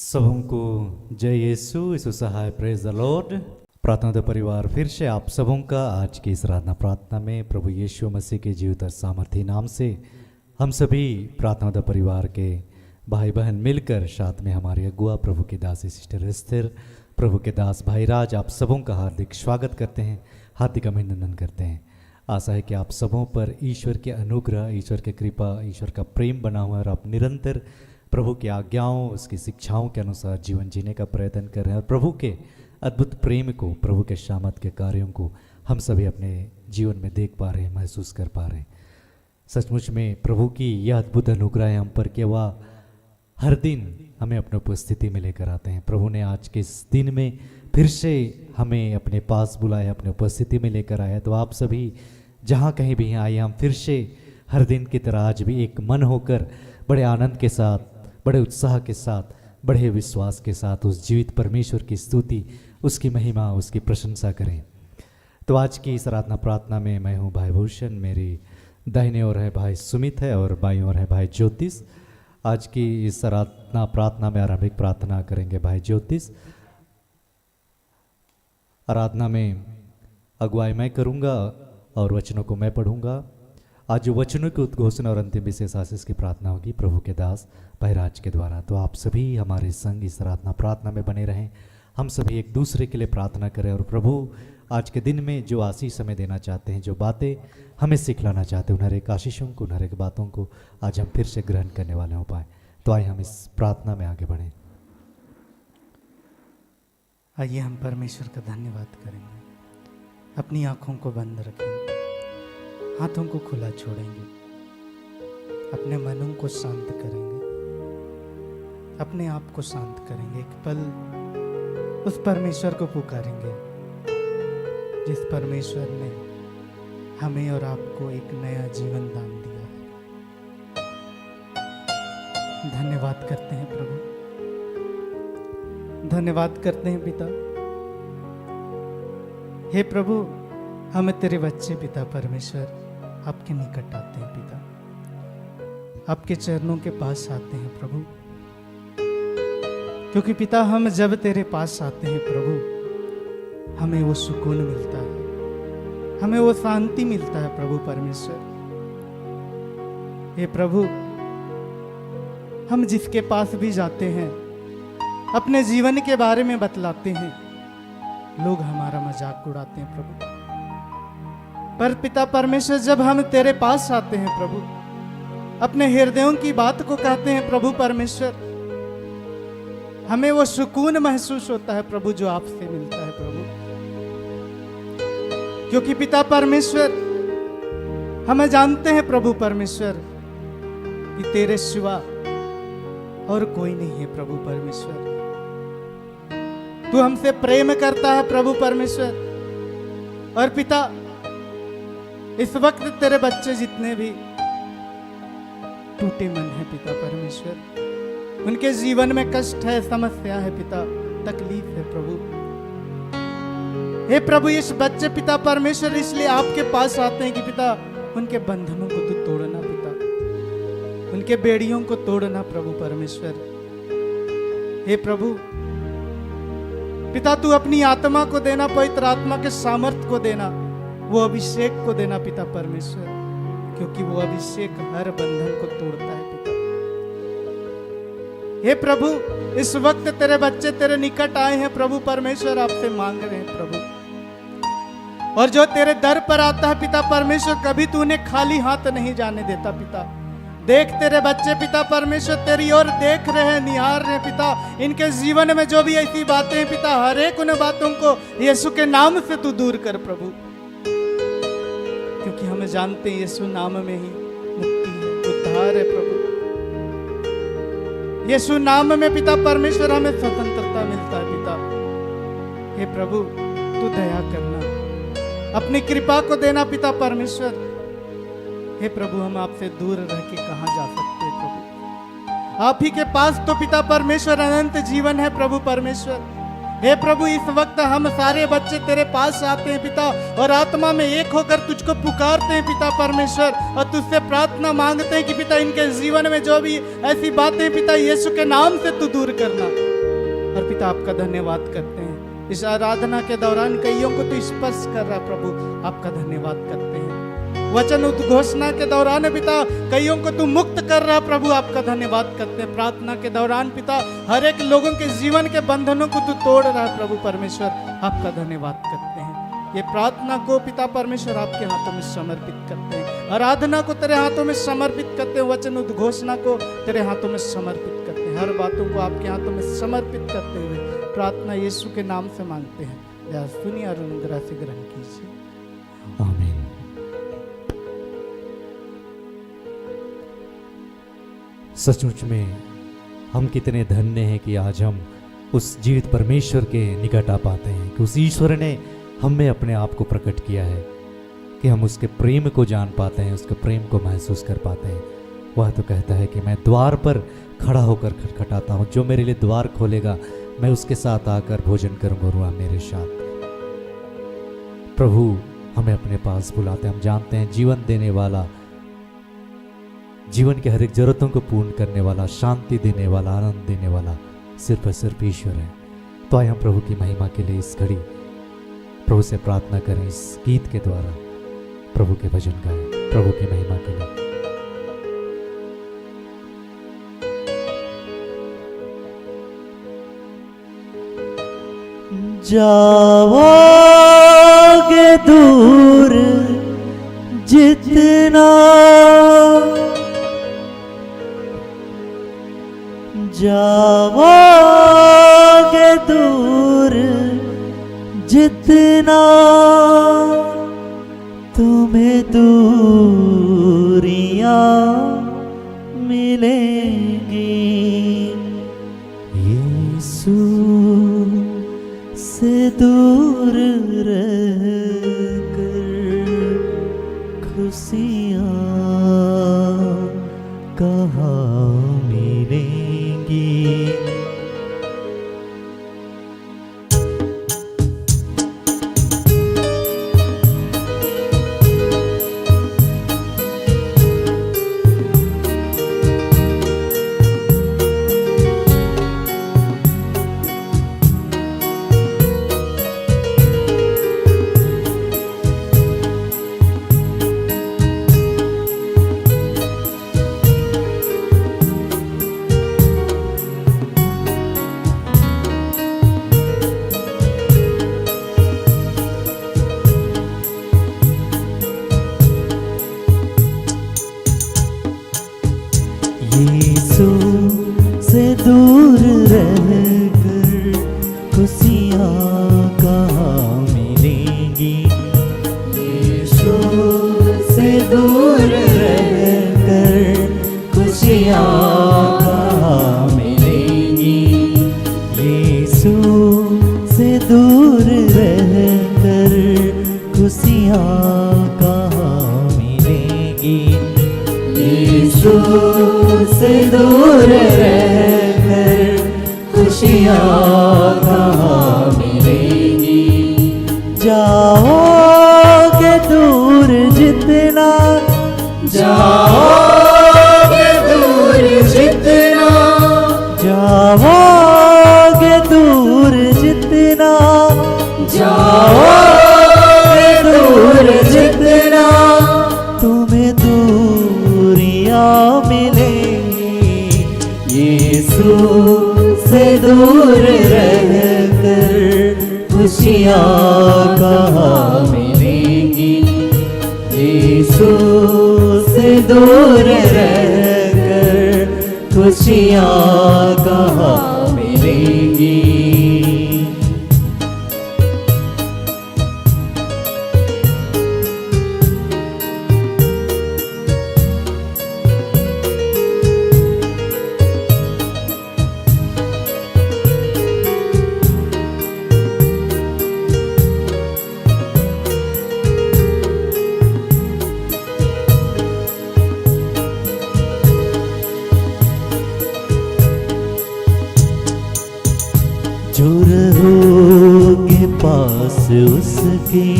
सबों को जय यीशु सहाय प्रेज द लॉर्ड। प्रार्थना परिवार फिर से आप सबों का आज की इस प्रार्थना में प्रभु यीशु मसीह के जीवित और सामर्थी नाम से हम सभी प्रार्थना परिवार के भाई बहन मिलकर साथ में हमारे अगुआ प्रभु के दास सिस्टर स्थिर, प्रभु के दास भाई राज, आप सबों का हार्दिक स्वागत करते हैं, हार्दिक अभिनंदन करते हैं। आशा है कि आप सबों पर ईश्वर के अनुग्रह, ईश्वर की कृपा, ईश्वर का प्रेम बना हुआ है और आप निरंतर प्रभु की आज्ञाओं, उसकी शिक्षाओं के अनुसार जीवन जीने का प्रयत्न कर रहे हैं और प्रभु के अद्भुत प्रेम को, प्रभु के शामत के कार्यों को हम सभी अपने जीवन में देख पा रहे हैं, महसूस कर पा रहे हैं। सचमुच में प्रभु की यह अद्भुत अनुग्रह है हम पर कि वह हर दिन हमें अपनी उपस्थिति में लेकर आते हैं। प्रभु ने आज के इस दिन में फिर से हमें अपने पास बुलाया, अपनी उपस्थिति में लेकर आया। तो आप सभी जहाँ कहीं भी आए, हम फिर से हर दिन की तरह आज भी एक मन होकर बड़े आनंद के साथ, बड़े उत्साह के साथ, बड़े विश्वास के साथ उस जीवित परमेश्वर की स्तुति, उसकी महिमा, उसकी प्रशंसा करें। तो आज की इस प्रार्थना में मैं हूँ भाई भूषण, मेरी दाहिने ओर है भाई सुमित है और बाईं ओर है भाई ज्योतिष। आज की इस प्रार्थना में आरंभिक प्रार्थना करेंगे भाई ज्योतिष। आराधना में अगुवाई मैं करूँगा और वचनों को मैं पढ़ूँगा। आज जो वचनों की उद्घोषणा और अंतिम विशेष आशीष की प्रार्थना होगी प्रभु के दास भाईराज के द्वारा। तो आप सभी हमारे संग इस प्रार्थना में बने रहें, हम सभी एक दूसरे के लिए प्रार्थना करें और प्रभु आज के दिन में जो आशीष हमें देना चाहते हैं, जो बातें हमें सिखलाना चाहते हैं, उन हर एक आशीषों को, उन हर एक बातों को आज हम फिर से ग्रहण करने वाले हो पाए। तो आइए हम इस प्रार्थना में आगे बढ़ें। आइए हम परमेश्वर का धन्यवाद करेंगे, अपनी आंखों को बंद रखेंगे, हाथों को खुला छोड़ेंगे, अपने मनों को शांत करेंगे, अपने आप को शांत करेंगे। एक पल उस परमेश्वर को पुकारेंगे जिस परमेश्वर ने हमें और आपको एक नया जीवन दान दिया है। धन्यवाद करते हैं प्रभु, धन्यवाद करते हैं पिता। हे प्रभु, हमें तेरे बच्चे पिता परमेश्वर आपके निकट आते हैं पिता, आपके चरणों के पास आते हैं प्रभु, क्योंकि पिता हम जब तेरे पास आते हैं प्रभु, हमें वो सुकून मिलता है, हमें वो शांति मिलता है प्रभु परमेश्वर। हे प्रभु, हम जिसके पास भी जाते हैं, अपने जीवन के बारे में बतलाते हैं, लोग हमारा मजाक उड़ाते हैं प्रभु। पर पिता परमेश्वर, जब हम तेरे पास आते हैं प्रभु, अपने हृदयों की बात को कहते हैं प्रभु परमेश्वर, हमें वो सुकून महसूस होता है प्रभु जो आपसे मिलता है प्रभु। क्योंकि पिता परमेश्वर, हमें जानते हैं प्रभु परमेश्वर कि तेरे सिवा और कोई नहीं है प्रभु परमेश्वर। तू हमसे प्रेम करता है प्रभु परमेश्वर। और पिता, इस वक्त तेरे बच्चे जितने भी टूटे मन है पिता परमेश्वर, उनके जीवन में कष्ट है, समस्या है पिता, तकलीफ है प्रभु। हे प्रभु, इस बच्चे पिता परमेश्वर इसलिए आपके पास आते हैं कि पिता उनके बंधनों को तू तोड़ना पिता, उनके बेड़ियों को तोड़ना प्रभु परमेश्वर। हे प्रभु पिता, तू अपनी आत्मा को देना, पवित्र आत्मा के सामर्थ्य को देना, वो अभिषेक को देना पिता परमेश्वर, क्योंकि वो अभिषेक हर बंधन को तोड़ता है पिता। हे प्रभु, इस वक्त तेरे बच्चे तेरे निकट आए हैं प्रभु परमेश्वर, आपसे मांग रहे हैं प्रभु। और जो तेरे दर पर आता है पिता परमेश्वर, कभी तू उन्हें खाली हाथ नहीं जाने देता पिता। देख तेरे बच्चे पिता परमेश्वर तेरी ओर देख रहे हैं, निहार रहे हैं पिता। इनके जीवन में जो भी ऐसी बातें हैं पिता, हर एक उन बातों को यीशु के नाम से तू दूर कर प्रभु, क्योंकि हम जानते हैं यीशु नाम में ही मुक्ति है, उद्धार है प्रभु। यीशु नाम में पिता परमेश्वर हमें स्वतंत्रता मिलता है पिता। हे प्रभु, तू दया करना, अपनी कृपा को देना पिता परमेश्वर। हे प्रभु, हम आपसे दूर रह के कहां जा सकते हैं प्रभु? आप ही के पास तो पिता परमेश्वर अनंत जीवन है प्रभु परमेश्वर। हे प्रभु, इस वक्त हम सारे बच्चे तेरे पास आते हैं पिता, और आत्मा में एक होकर तुझको पुकारते हैं पिता परमेश्वर, और तुझसे प्रार्थना मांगते हैं कि पिता इनके जीवन में जो भी ऐसी बातें पिता यीशु के नाम से तू दूर करना। और पिता आपका धन्यवाद करते हैं। इस आराधना के दौरान कईयों को तो स्पर्श कर रहा प्रभु, आपका धन्यवाद करते हैं। वचन उद्घोषणा के दौरान पिता कईयों को तू मुक्त कर रहा प्रभु, आपका धन्यवाद करते हैं। प्रार्थना के दौरान पिता हर एक लोगों के जीवन के बंधनों को तू तोड़ रहा है प्रभु परमेश्वर, आपका धन्यवाद करते हैं। ये प्रार्थना को पिता परमेश्वर आपके हाथों में समर्पित करते हैं, आराधना को तेरे हाथों में समर्पित करते हैं, वचन उद्घोषणा को तेरे हाथों में समर्पित करते हैं, हर बातों को आपके हाथों में समर्पित करते हुए प्रार्थना यीशु के नाम से मांगते हैं। या सुनिए और अनुग्रह से ग्रहण कीजिए, आमीन। सचमुच में हम कितने धन्य हैं कि आज हम उस जीवित परमेश्वर के निकट आ पाते हैं, कि उस ईश्वर ने हमें अपने आप को प्रकट किया है, कि हम उसके प्रेम को जान पाते हैं, उसके प्रेम को महसूस कर पाते हैं। वह तो कहता है कि मैं द्वार पर खड़ा होकर खटखटाता हूँ, जो मेरे लिए द्वार खोलेगा मैं उसके साथ आकर भोजन करूँगा, वह मेरे साथ। प्रभु हमें अपने पास बुलाते हैं। हम जानते हैं जीवन देने वाला, जीवन के हर एक जरूरतों को पूर्ण करने वाला, शांति देने वाला, आनंद देने वाला सिर्फ और सिर्फ ईश्वर है। तो आइए हम प्रभु की महिमा के लिए इस घड़ी प्रभु से प्रार्थना करें, इस गीत के द्वारा प्रभु के भजन गाएं, प्रभु की महिमा के लिए। जाओगे दूर जितना, जाओगे दूर जितना, तुम्हें दूरियां मिलेंगी। यीशु से दूर रहकर खुशियाँ कहाँ मिलेंगी। यीशु से दूर रहकर खुशियाँ कहाँ मिलेंगी। यीशु से दूर रहकर खुशियाँ कहाँ मिलेंगी। यीशु से दूर रहकर खुशियाँ कहाँ मिलेंगी। यीशु से दूर रहकर खुशियाँ कहाँ मिलेंगी। जाओगे दूर जितना, जाओगे दूर जितना, जाओगे दूर जितना, जाओगे दूर जितना, तुम्हें दूरियां मिलेंगी। यीशु से दूर रहकर खुशियाँ कहाँ मिलेंगी। यीशु से दूर रहकर खुशियाँ कहाँ मिलेंगी। जो रहोगे पास उसके,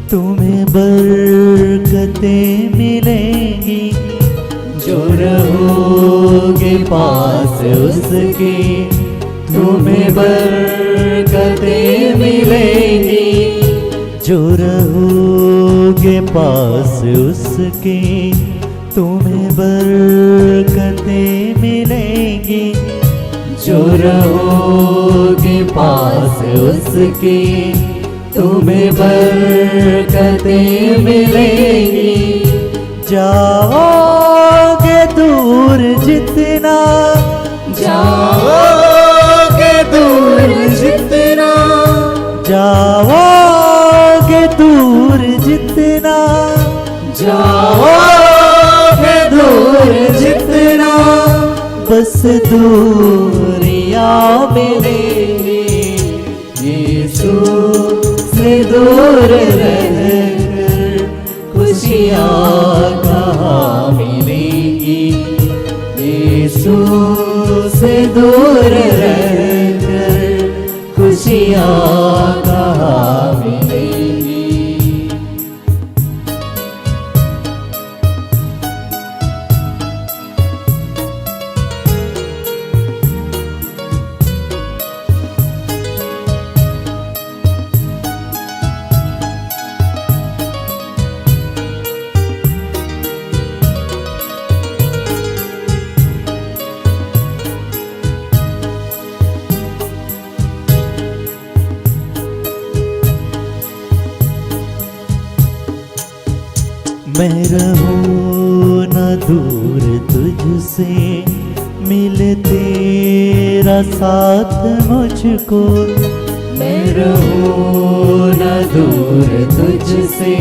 तुम्हें बरकतें मिलेंगी। जो रहोगे पास उसके, तुम्हें बरकतें मिलेंगी। जो रहोगे पास उसके तुम्हें बरकतें मिलेंगी। जो रहोगे पास उसके तुम्हें बरकतें मिलेंगी। जाओगे दूर जितना, जाओगे दूर जितना, जाओगे दूर जितना, जाओगे दूर जितना, बस दूरियां मिलेंगी। यीशु से दूर रहकर खुशियाँ कहाँ मिलेंगी। यीशु से दूर रहकर खुशियाँ कहाँ मिलेंगी। मैं रहूं न दूर तुझसे, मिले तेरा साथ मुझको। मैं रहूं न दूर तुझसे,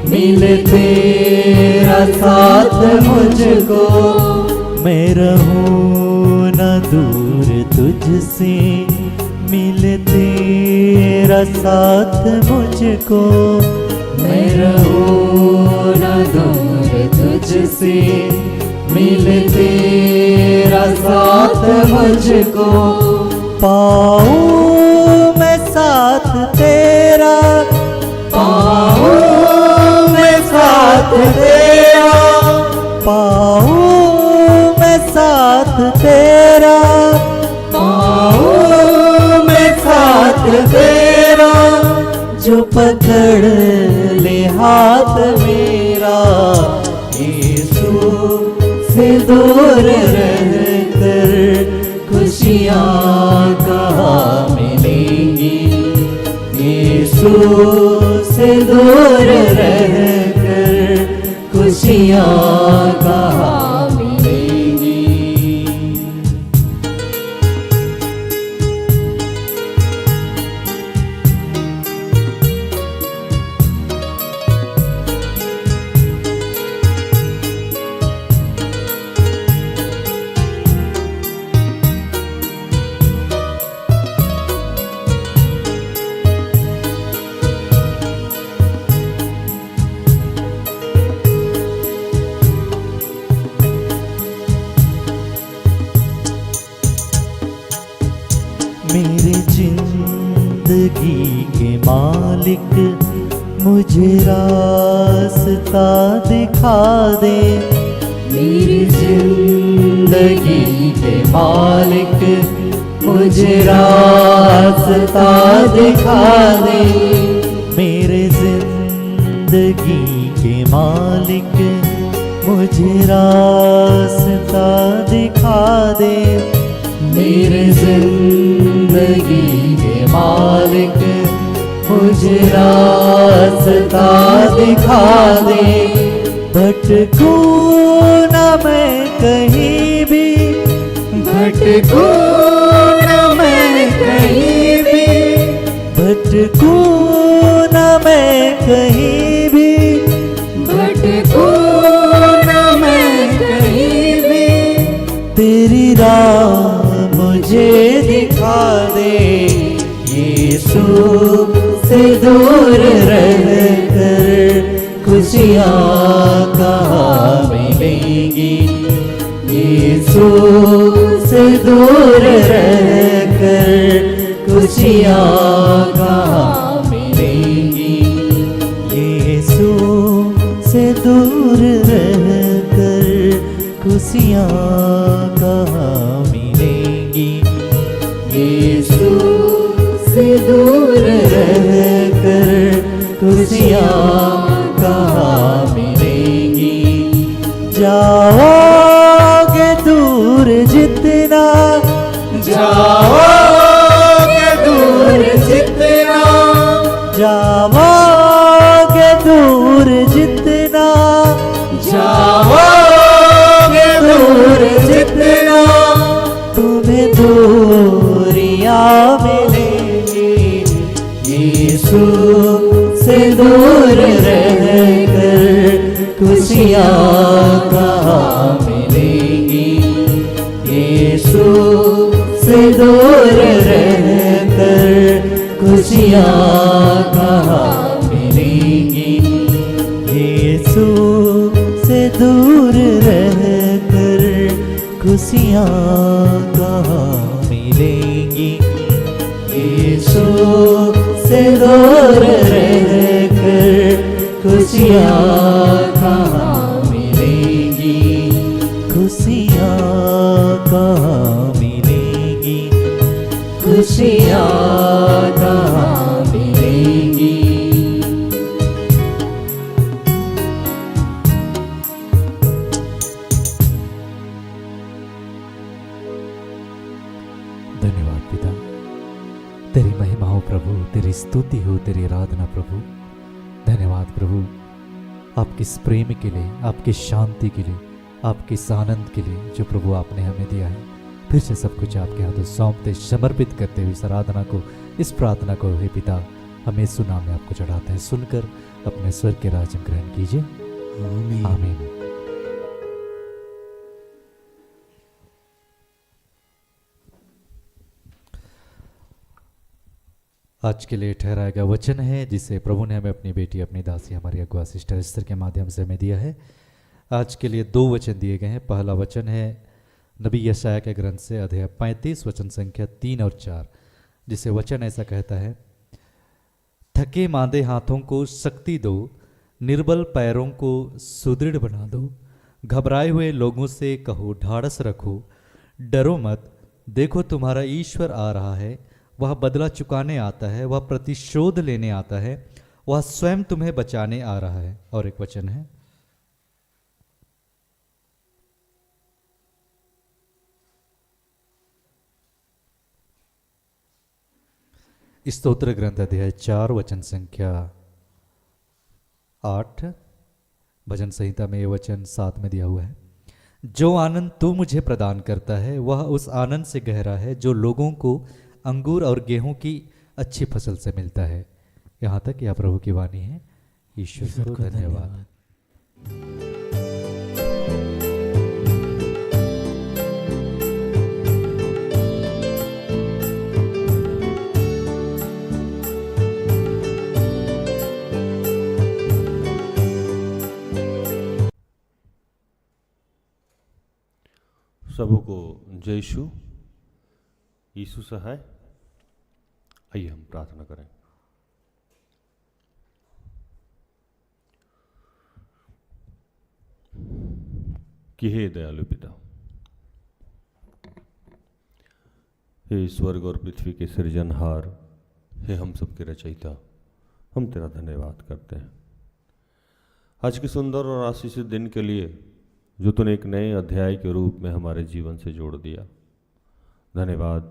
मिले तेरा साथ मुझको। मैं रहूं न दूर तुझसे, मिले तेरा साथ मुझको। मैं रहूं न दूर तुझसे, मिले तेरा साथ मुझको। पाऊं मैं साथ तेरा, पाऊं मैं साथ तेरा, पाऊं मैं साथ तेरा, पाऊं मैं साथ तेरा। जो पकड़ ले हाथ मेरा, यीशु से दूर रहकर खुशियाँ कहाँ मिलेंगी। यीशु से दूर रहकर खुशियाँ कहाँ मिलेंगी। मेरी जिंदगी के मालिक, मुझे रास्ता दिखा दे। मेरी जिंदगी के मालिक, मुझे रास्ता दिखा दे। मेरे जिंदगी के मालिक, मुझे रास्ता दिखा दे। मेरे जिंदगी के मालिक, मुझे रास्ता दिखा दे। भटकूं न मैं कहीं भी, भटकूं न मैं कहीं भी, भटकूं न मैं कहीं भी, भटकूं न मैं कहीं भी। तेरी राह मुझे दिखा दे। यीशु से दूर रहकर खुशियाँ कहाँ मिलेंगी। यीशु से दूर रहकर खुशियाँ कहाँ मिलेंगी। यीशु से दूर रहकर खुशियाँ कहाँ मिलेंगी। जाओगे दूर जितना, जाओगे दूर जितना, जाओगे दूर जितना, तुम्हें दूरियां मिलेंगी। यीशु से दूर रहकर खुशियाँ कहाँ मिलेंगी। यीशु से दूर रहकर खुशियाँ कहाँ मिलेंगी। यीशु से दूर रहकर खुशियाँ कहाँ मिलेंगी। यीशु से दूर रहकर खुशियाँ कहाँ मिलेंगी। खुशियाँ कहाँ मिलेंगी। खुशियाँ कहाँ मिलेंगी। धन्यवाद पिता, तेरी महिमा हो प्रभु, तेरी स्तुति हो, तेरी आराधना प्रभु। धन्यवाद प्रभु आपके इस प्रेम के लिए, आपकी शांति के लिए, आपके इस आनंद के लिए जो प्रभु आपने हमें दिया है। फिर से सब कुछ आपके हाथों सौंपते समर्पित करते हुए इस आराधना को, इस प्रार्थना को हे पिता हम यीशु नाम में आपको चढ़ाते हैं। सुनकर अपने स्वर्ग के राज्य में ग्रहण कीजिए। आमीन। आमीन। आज के लिए ठहराया गया वचन है जिसे प्रभु ने हमें अपनी बेटी, अपनी दासी, हमारी अगुआ सिस्टर एस्तर के माध्यम से हमें दिया है। आज के लिए 2 वचन दिए गए हैं। पहला वचन है नबी यशायाह के ग्रंथ से अध्याय 35 वचन संख्या 3 और 4, जिसे वचन ऐसा कहता है, थके मांदे हाथों को शक्ति दो, निर्बल पैरों को सुदृढ़ बना दो, घबराए हुए लोगों से कहो ढाढ़स रखो, डरो मत, देखो तुम्हारा ईश्वर आ रहा है, वह बदला चुकाने आता है, वह प्रतिशोध लेने आता है, वह स्वयं तुम्हें बचाने आ रहा है। और एक वचन है स्तोत्र ग्रंथ अध्याय 4 वचन संख्या 8, भजन संहिता में यह वचन 7 में दिया हुआ है, जो आनंद तू मुझे प्रदान करता है वह उस आनंद से गहरा है जो लोगों को अंगूर और गेहूं की अच्छी फसल से मिलता है। यहाँ तक यह प्रभु की वाणी है। ईश्वर को धन्यवाद। सबको जय यीशु। यीशु सहाय। आइए हम प्रार्थना करें। कि हे दयालु पिता, हे स्वर्ग और पृथ्वी के सृजनहार, हे हम सबके रचयिता, हम तेरा धन्यवाद करते हैं आज के सुंदर और आशीषित दिन के लिए जो तूने एक नए अध्याय के रूप में हमारे जीवन से जोड़ दिया। धन्यवाद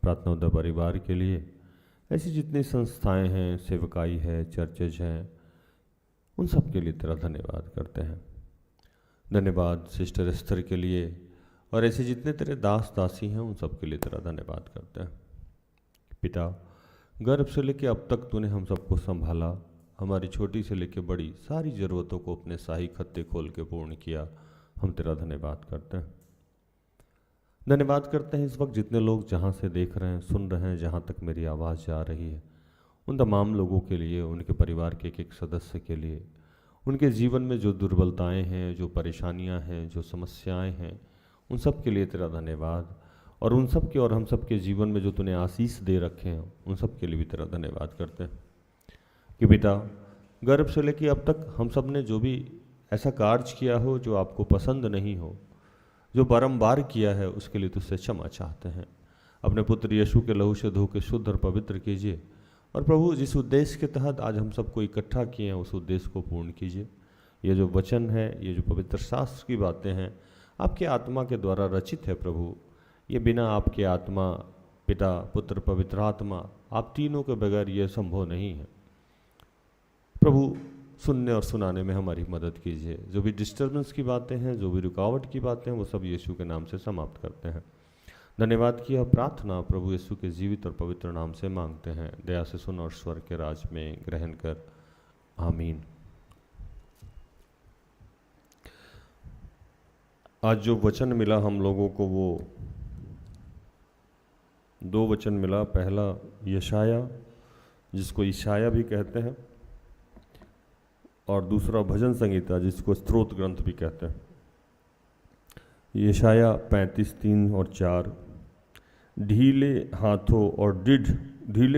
प्रार्थना उद्धार परिवार के लिए, ऐसी जितनी संस्थाएं हैं, सेवकाई है, चर्चेज हैं, उन सब के लिए तेरा धन्यवाद करते हैं। धन्यवाद सिस्टर एस्तर के लिए और ऐसे जितने तेरे दास दासी हैं उन सब के लिए तेरा धन्यवाद करते हैं। पिता, गर्भ से लेकर अब तक तूने हम सबको संभाला, हमारी छोटी से लेकर बड़ी सारी ज़रूरतों को अपने शाही खत्ते खोल के पूर्ण किया। हम तेरा धन्यवाद करते हैं। धन्यवाद करते हैं इस वक्त जितने लोग जहाँ से देख रहे हैं, सुन रहे हैं, जहाँ तक मेरी आवाज़ जा रही है, उन तमाम लोगों के लिए, उनके परिवार के एक सदस्य के लिए, उनके जीवन में जो दुर्बलताएं हैं, जो परेशानियां हैं, जो समस्याएं हैं, उन सब के लिए तेरा धन्यवाद। और उन सब के और हम सब के जीवन में जो तूने आशीष दे रखे हैं, उन सब के लिए भी तेरा धन्यवाद करते हैं। कि पिता, गर्भ से लेकर अब तक हम सब ने जो भी ऐसा कार्य किया हो जो आपको पसंद नहीं हो, जो बारंबार किया है, उसके लिए तुझसे क्षमा चाहते हैं। अपने पुत्र यीशु के लहू से धो के शुद्ध और पवित्र कीजिए। और प्रभु, जिस उद्देश्य के तहत आज हम सबको इकट्ठा किए हैं, उस उद्देश्य को पूर्ण कीजिए। ये जो वचन है, ये जो पवित्र शास्त्र की बातें हैं, आपके आत्मा के द्वारा रचित है प्रभु, ये बिना आपके आत्मा, पिता, पुत्र, पवित्र आत्मा, आप तीनों के बगैर ये संभव नहीं है। प्रभु सुनने और सुनाने में हमारी मदद कीजिए। जो भी डिस्टर्बेंस की बातें हैं, जो भी रुकावट की बातें हैं, वो सब यीशु के नाम से समाप्त करते हैं। धन्यवाद की यह प्रार्थना प्रभु यीशु के जीवित और पवित्र नाम से मांगते हैं। दया से सुन और स्वर्ग के राज में ग्रहण कर, आमीन। आज जो वचन मिला हम लोगों को, वो 2 वचन मिला। पहला यशाया, जिसको ईशाया भी कहते हैं, और दूसरा भजन संगीता, जिसको स्तोत्र ग्रंथ भी कहते हैं। यशाया 35:3 और 4, ढीले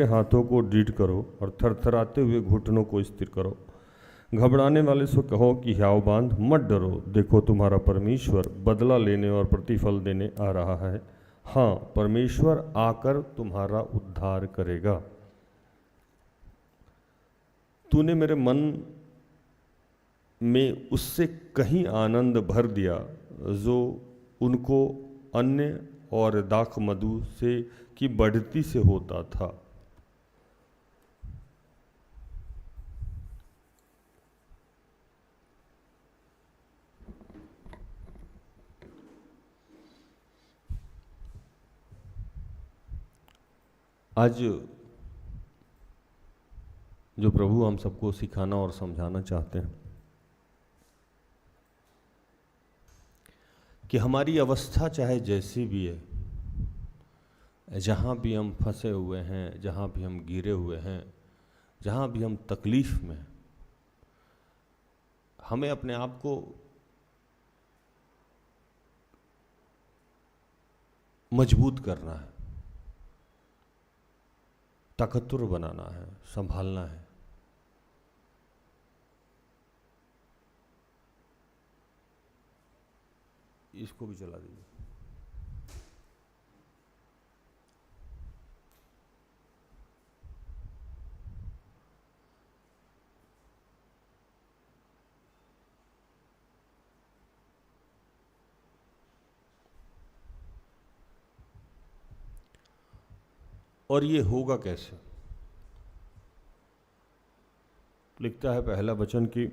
हाथों को दृढ़ करो और थरथराते हुए घुटनों को स्थिर करो। घबराने वाले से कहो कि ह्याव बांध, मत डरो, देखो तुम्हारा परमेश्वर बदला लेने और प्रतिफल देने आ रहा है। हाँ, परमेश्वर आकर तुम्हारा उद्धार करेगा। तूने मेरे मन में उससे कहीं आनंद भर दिया जो उनको अन्य और दाख मधु से की बढ़ती से होता था। आज जो प्रभु हम सबको सिखाना और समझाना चाहते हैं कि हमारी अवस्था चाहे जैसी भी है, जहाँ भी हम फंसे हुए हैं, जहाँ भी हम गिरे हुए हैं, जहाँ भी हम तकलीफ में हैं, हमें अपने आप को मजबूत करना है, ताकतवर बनाना है, संभालना है। इसको भी चला दीजिए। और ये होगा कैसे? लिखता है पहला वचन कि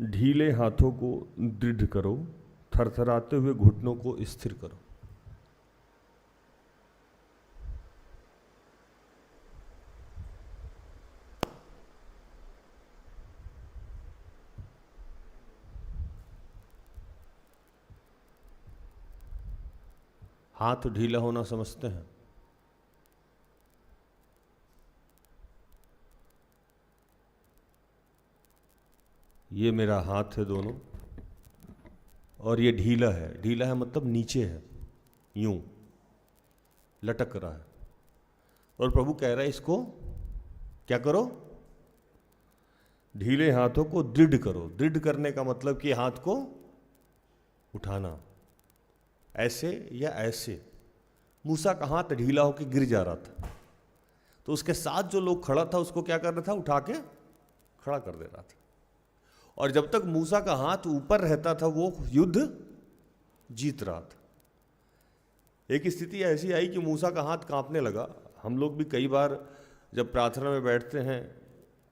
ढीले हाथों को दृढ़ करो, थरथराते हुए घुटनों को स्थिर करो। हाथ ढीला होना समझते हैं? ये मेरा हाथ है दोनों, और ये ढीला है। ढीला है मतलब नीचे है, यूं लटक रहा है। और प्रभु कह रहा है इसको क्या करो? ढीले हाथों को दृढ़ करो। दृढ़ करने का मतलब कि हाथ को उठाना, ऐसे या ऐसे। मूसा का हाथ ढीला होकर गिर जा रहा था, तो उसके साथ जो लोग खड़ा था उसको क्या कर रहा था? उठा के खड़ा कर दे रहा था। और जब तक मूसा का हाथ ऊपर रहता था वो युद्ध जीत रहा था। एक स्थिति ऐसी आई कि मूसा का हाथ कांपने लगा। हम लोग भी कई बार जब प्रार्थना में बैठते हैं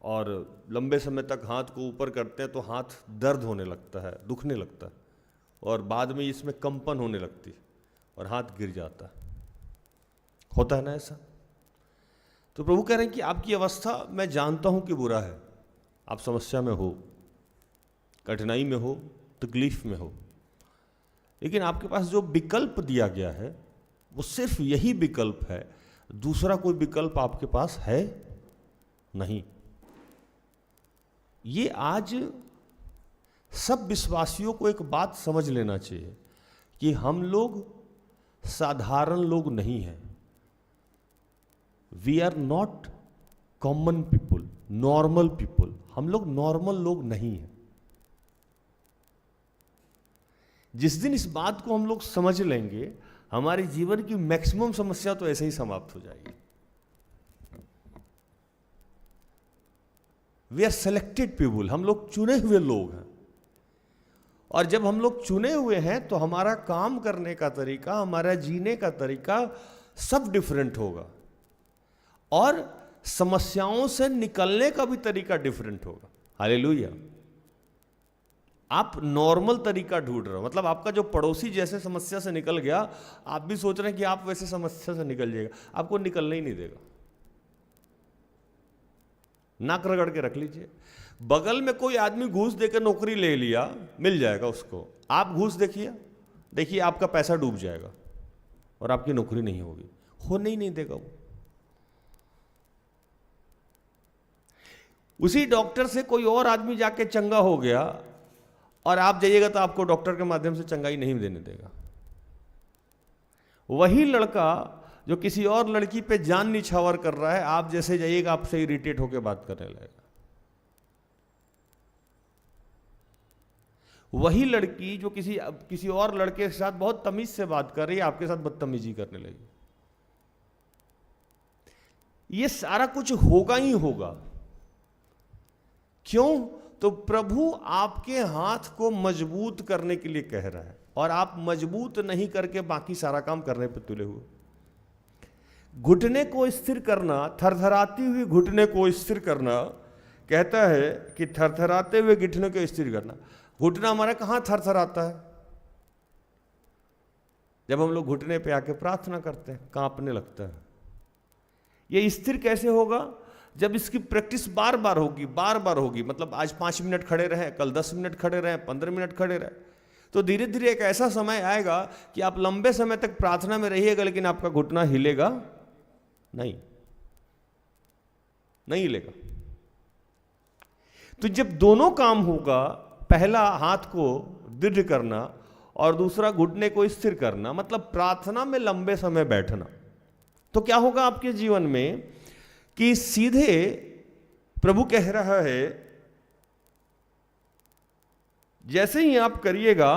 और लंबे समय तक हाथ को ऊपर करते हैं तो हाथ दर्द होने लगता है, दुखने लगता है, और बाद में इसमें कंपन होने लगती है और हाथ गिर जाता है। होता है ना ऐसा? तो प्रभु कह रहे हैं कि आपकी अवस्था मैं जानता हूं कि बुरा है, आप समस्या में हो, कठिनाई में हो, तकलीफ में हो, लेकिन आपके पास जो विकल्प दिया गया है वो सिर्फ यही विकल्प है। दूसरा कोई विकल्प आपके पास है नहीं। ये आज सब विश्वासियों को एक बात समझ लेना चाहिए कि हम लोग साधारण लोग नहीं हैं। We are not common people, normal people. हम लोग नॉर्मल लोग नहीं हैं। जिस दिन इस बात को हम लोग समझ लेंगे, हमारे जीवन की मैक्सिमम समस्या तो ऐसे ही समाप्त हो जाएगी। वी आर सेलेक्टेड पीपुल, हम लोग चुने हुए लोग हैं। और जब हम लोग चुने हुए हैं तो हमारा काम करने का तरीका, हमारा जीने का तरीका सब डिफरेंट होगा, और समस्याओं से निकलने का भी तरीका डिफरेंट होगा। हालेलुया। आप नॉर्मल तरीका ढूंढ रहे हो, मतलब आपका जो पड़ोसी जैसे समस्या से निकल गया, आप भी सोच रहे हैं कि आप वैसे समस्या से निकल जाएगा, आपको निकलने ही नहीं देगा। नाक रगड़ के रख लीजिए। बगल में कोई आदमी घूस देकर नौकरी ले लिया, मिल जाएगा उसको, आप घूस देखिए आपका पैसा डूब जाएगा और आपकी नौकरी नहीं होगी, होने ही नहीं देगा वो। उसी डॉक्टर से कोई और आदमी जाके चंगा हो गया और आप जाइएगा तो आपको डॉक्टर के माध्यम से चंगाई नहीं देने देगा। वही लड़का जो किसी और लड़की पे जान निछावर कर रहा है, आप जैसे जाइएगा आपसे इरिटेट होकर बात करने लगेगा। वही लड़की जो किसी और लड़के के साथ बहुत तमीज से बात कर रही है, आपके साथ बदतमीजी करने लगी। ये सारा कुछ होगा ही होगा। क्यों? तो प्रभु आपके हाथ को मजबूत करने के लिए कह रहा है, और आप मजबूत नहीं करके बाकी सारा काम करने पर तुले हुए। घुटने को स्थिर करना, थरथराती हुई घुटने को स्थिर करना, कहता है कि थरथराते हुए घुटने को स्थिर करना। घुटना हमारा कहां थरथराता है? जब हम लोग घुटने पे आके प्रार्थना करते हैं, कांपने लगता है। ये स्थिर कैसे होगा? जब इसकी प्रैक्टिस बार बार होगी, मतलब आज 5 मिनट खड़े रहें, कल 10 मिनट खड़े रहें, 15 मिनट खड़े रहें, तो धीरे धीरे एक ऐसा समय आएगा कि आप लंबे समय तक प्रार्थना में रहिएगा, लेकिन आपका घुटना हिलेगा नहीं हिलेगा। तो जब दोनों काम होगा, पहला हाथ को दृढ़ करना और दूसरा घुटने को स्थिर करना, मतलब प्रार्थना में लंबे समय बैठना, तो क्या होगा आपके जीवन में कि सीधे प्रभु कह रहा है, जैसे ही आप करिएगा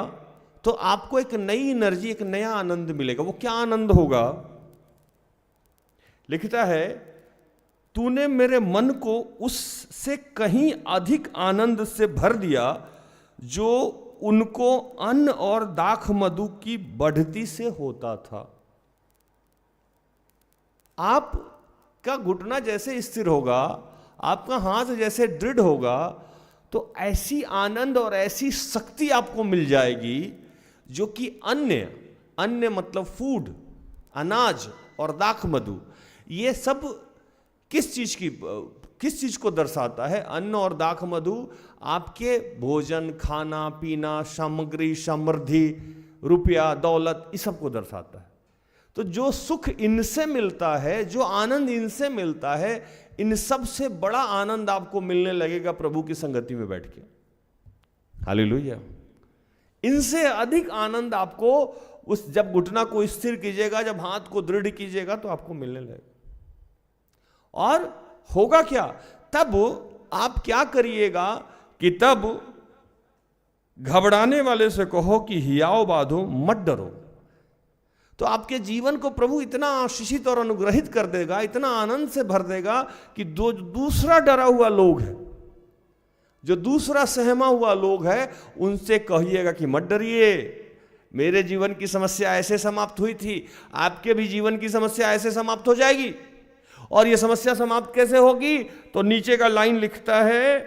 तो आपको एक नई एनर्जी, एक नया आनंद मिलेगा। वो क्या आनंद होगा? लिखता है, तूने मेरे मन को उससे कहीं अधिक आनंद से भर दिया जो उनको अन्न और दाख मधु की बढ़ती से होता था। आपका घुटना जैसे स्थिर होगा, आपका हाथ जैसे दृढ़ होगा, तो ऐसी आनंद और ऐसी शक्ति आपको मिल जाएगी जो कि अन्य मतलब फूड, अनाज और दाख मधु, ये सब किस चीज को दर्शाता है? अन्न और दाख मधु आपके भोजन, खाना पीना, सामग्री, समृद्धि, रुपया, दौलत, इस सब को दर्शाता है। तो जो सुख इनसे मिलता है, जो आनंद इनसे मिलता है, इन सब से बड़ा आनंद आपको मिलने लगेगा प्रभु की संगति में बैठ के। हालेलुया। इनसे अधिक आनंद आपको जब घुटना को स्थिर कीजिएगा, जब हाथ को दृढ़ कीजिएगा, तो आपको मिलने लगेगा। और होगा क्या? तब आप क्या करिएगा कि तब घबराने वाले से कहो कि हियाव बांधो, मत डरो। तो आपके जीवन को प्रभु इतना आशीषित और अनुग्रहित कर देगा, इतना आनंद से भर देगा कि दूसरा डरा हुआ लोग है, जो दूसरा सहमा हुआ लोग है, उनसे कहिएगा कि मत डरिए, मेरे जीवन की समस्या ऐसे समाप्त हुई थी, आपके भी जीवन की समस्या ऐसे समाप्त हो जाएगी। और ये समस्या समाप्त कैसे होगी? तो नीचे का लाइन लिखता है,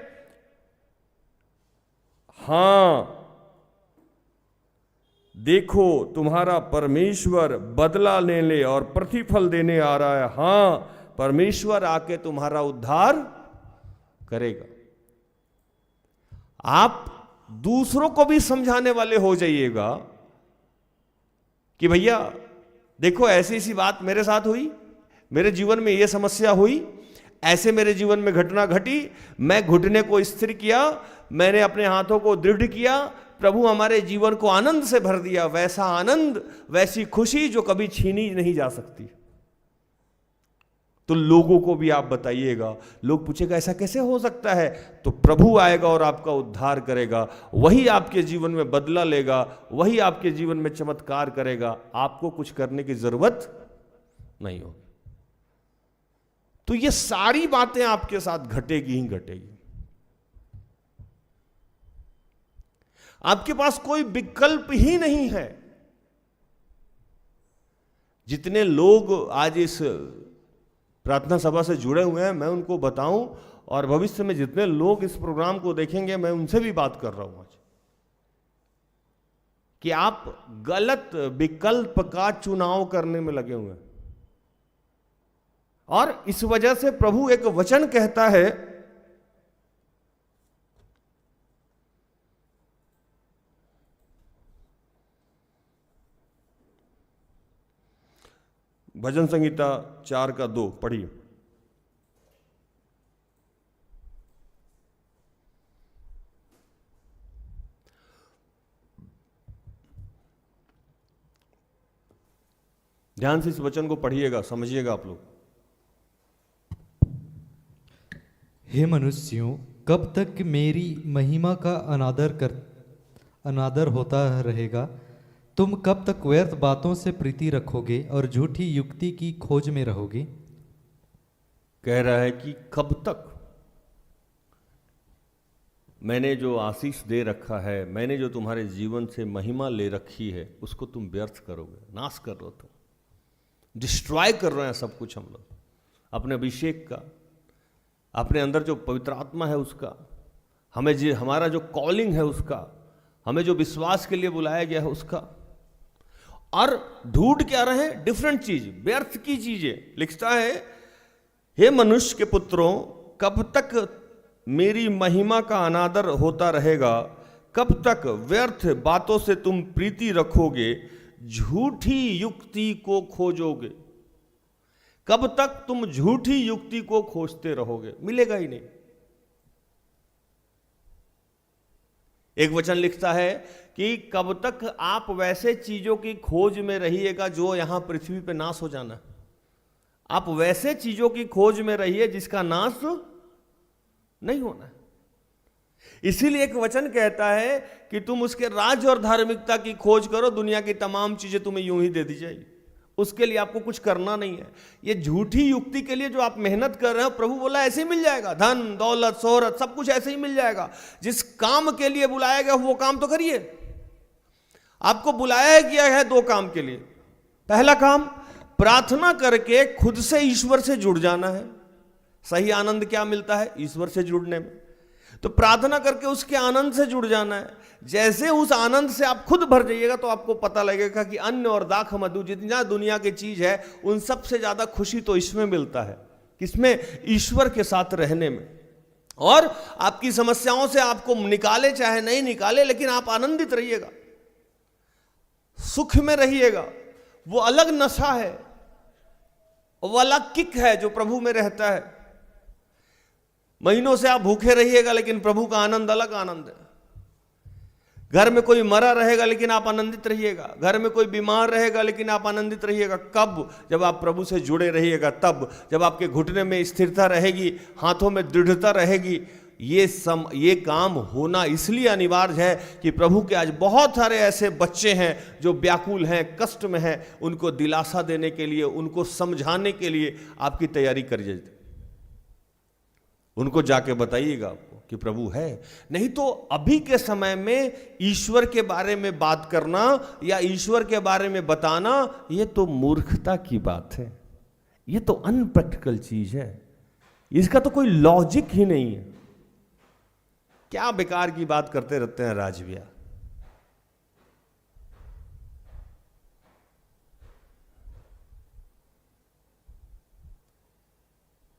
हां देखो तुम्हारा परमेश्वर बदला लेने और प्रतिफल देने आ रहा है। हां, परमेश्वर आके तुम्हारा उद्धार करेगा। आप दूसरों को भी समझाने वाले हो जाइएगा कि भैया देखो, ऐसी ऐसी बात मेरे साथ हुई, मेरे जीवन में ये समस्या हुई, ऐसे मेरे जीवन में घटना घटी, मैं घुटने को स्थिर किया, मैंने अपने हाथों को दृढ़ किया, प्रभु हमारे जीवन को आनंद से भर दिया। वैसा आनंद, वैसी खुशी जो कभी छीनी नहीं जा सकती। तो लोगों को भी आप बताइएगा। लोग पूछेगा ऐसा कैसे हो सकता है? तो प्रभु आएगा और आपका उद्धार करेगा, वही आपके जीवन में बदला लेगा, वही आपके जीवन में चमत्कार करेगा। आपको कुछ करने की जरूरत नहीं होगी। तो ये सारी बातें आपके साथ घटेगी ही घटेगी। आपके पास कोई विकल्प ही नहीं है। जितने लोग आज इस प्रार्थना सभा से जुड़े हुए हैं, मैं उनको बताऊं, और भविष्य में जितने लोग इस प्रोग्राम को देखेंगे, मैं उनसे भी बात कर रहा हूं आज, कि आप गलत विकल्प का चुनाव करने में लगे हुए हैं। और इस वजह से प्रभु एक वचन कहता है, भजन संहिता 4:2 पढ़िए। ध्यान से इस वचन को पढ़िएगा, समझिएगा आप लोग। हे मनुष्यों, कब तक मेरी महिमा का अनादर होता रहेगा? तुम कब तक व्यर्थ बातों से प्रीति रखोगे और झूठी युक्ति की खोज में रहोगे? कह रहा है कि कब तक मैंने जो आशीष दे रखा है, मैंने जो तुम्हारे जीवन से महिमा ले रखी है, उसको तुम व्यर्थ करोगे, नाश कर रहे हो, तुम डिस्ट्रॉय कर रहे हैं सब कुछ। हम लोग अपने अभिषेक का, अपने अंदर जो पवित्र आत्मा है उसका, हमारा जो कॉलिंग है उसका, हमें जो विश्वास के लिए बुलाया गया है उसका, और ढूंढ क्या रहे हैं? डिफरेंट चीज, व्यर्थ की चीजें। लिखता है, हे मनुष्य के पुत्रों, कब तक मेरी महिमा का अनादर होता रहेगा? कब तक व्यर्थ बातों से तुम प्रीति रखोगे, झूठी युक्ति को खोजोगे? कब तक तुम झूठी युक्ति को खोजते रहोगे? मिलेगा ही नहीं। एक वचन लिखता है कि कब तक आप वैसे चीजों की खोज में रहिएगा जो यहां पृथ्वी पे नाश हो जाना। आप वैसे चीजों की खोज में रहिए जिसका नाश नहीं होना। इसीलिए एक वचन कहता है कि तुम उसके राज और धार्मिकता की खोज करो, दुनिया की तमाम चीजें तुम्हें यूं ही दे दी जाएगी। उसके लिए आपको कुछ करना नहीं है। ये झूठी युक्ति के लिए जो आप मेहनत कर रहे हो, प्रभु बोला ऐसे ही मिल जाएगा। धन दौलत शोहरत सब कुछ ऐसे ही मिल जाएगा। जिस काम के लिए बुलाया गया वो काम तो करिए। आपको बुलाया गया है 2 काम के लिए। पहला काम, प्रार्थना करके खुद से ईश्वर से जुड़ जाना है। सही आनंद क्या मिलता है? ईश्वर से जुड़ने में। तो प्रार्थना करके उसके आनंद से जुड़ जाना है। जैसे उस आनंद से आप खुद भर जाइएगा तो आपको पता लगेगा कि अन्न और दाख मधु जितना दुनिया की चीज है, उन सबसे ज्यादा खुशी तो इसमें मिलता है। किसमें? ईश्वर के साथ रहने में। और आपकी समस्याओं से आपको निकाले चाहे नहीं निकाले, लेकिन आप आनंदित रहिएगा, सुख में रहिएगा। वो अलग नशा है, वो अलग किक है जो प्रभु में रहता है। महीनों से आप भूखे रहिएगा, लेकिन प्रभु का आनंद अलग आनंद है। घर में कोई मरा रहेगा लेकिन आप आनंदित रहिएगा। घर में कोई बीमार रहेगा लेकिन आप आनंदित रहिएगा। कब? जब आप प्रभु से जुड़े रहिएगा। तब जब आपके घुटने में स्थिरता रहेगी, हाथों में दृढ़ता रहेगी। ये काम होना इसलिए अनिवार्य है कि प्रभु के आज बहुत सारे ऐसे बच्चे हैं जो व्याकुल हैं, कष्ट में हैं। उनको दिलासा देने के लिए, उनको समझाने के लिए आपकी तैयारी करिए। उनको जाके बताइएगा आपको कि प्रभु है। नहीं तो अभी के समय में ईश्वर के बारे में बात करना या ईश्वर के बारे में बताना, ये तो मूर्खता की बात है। ये तो अनप्रैक्टिकल चीज है। इसका तो कोई लॉजिक ही नहीं है। क्या बेकार की बात करते रहते हैं राज भैया।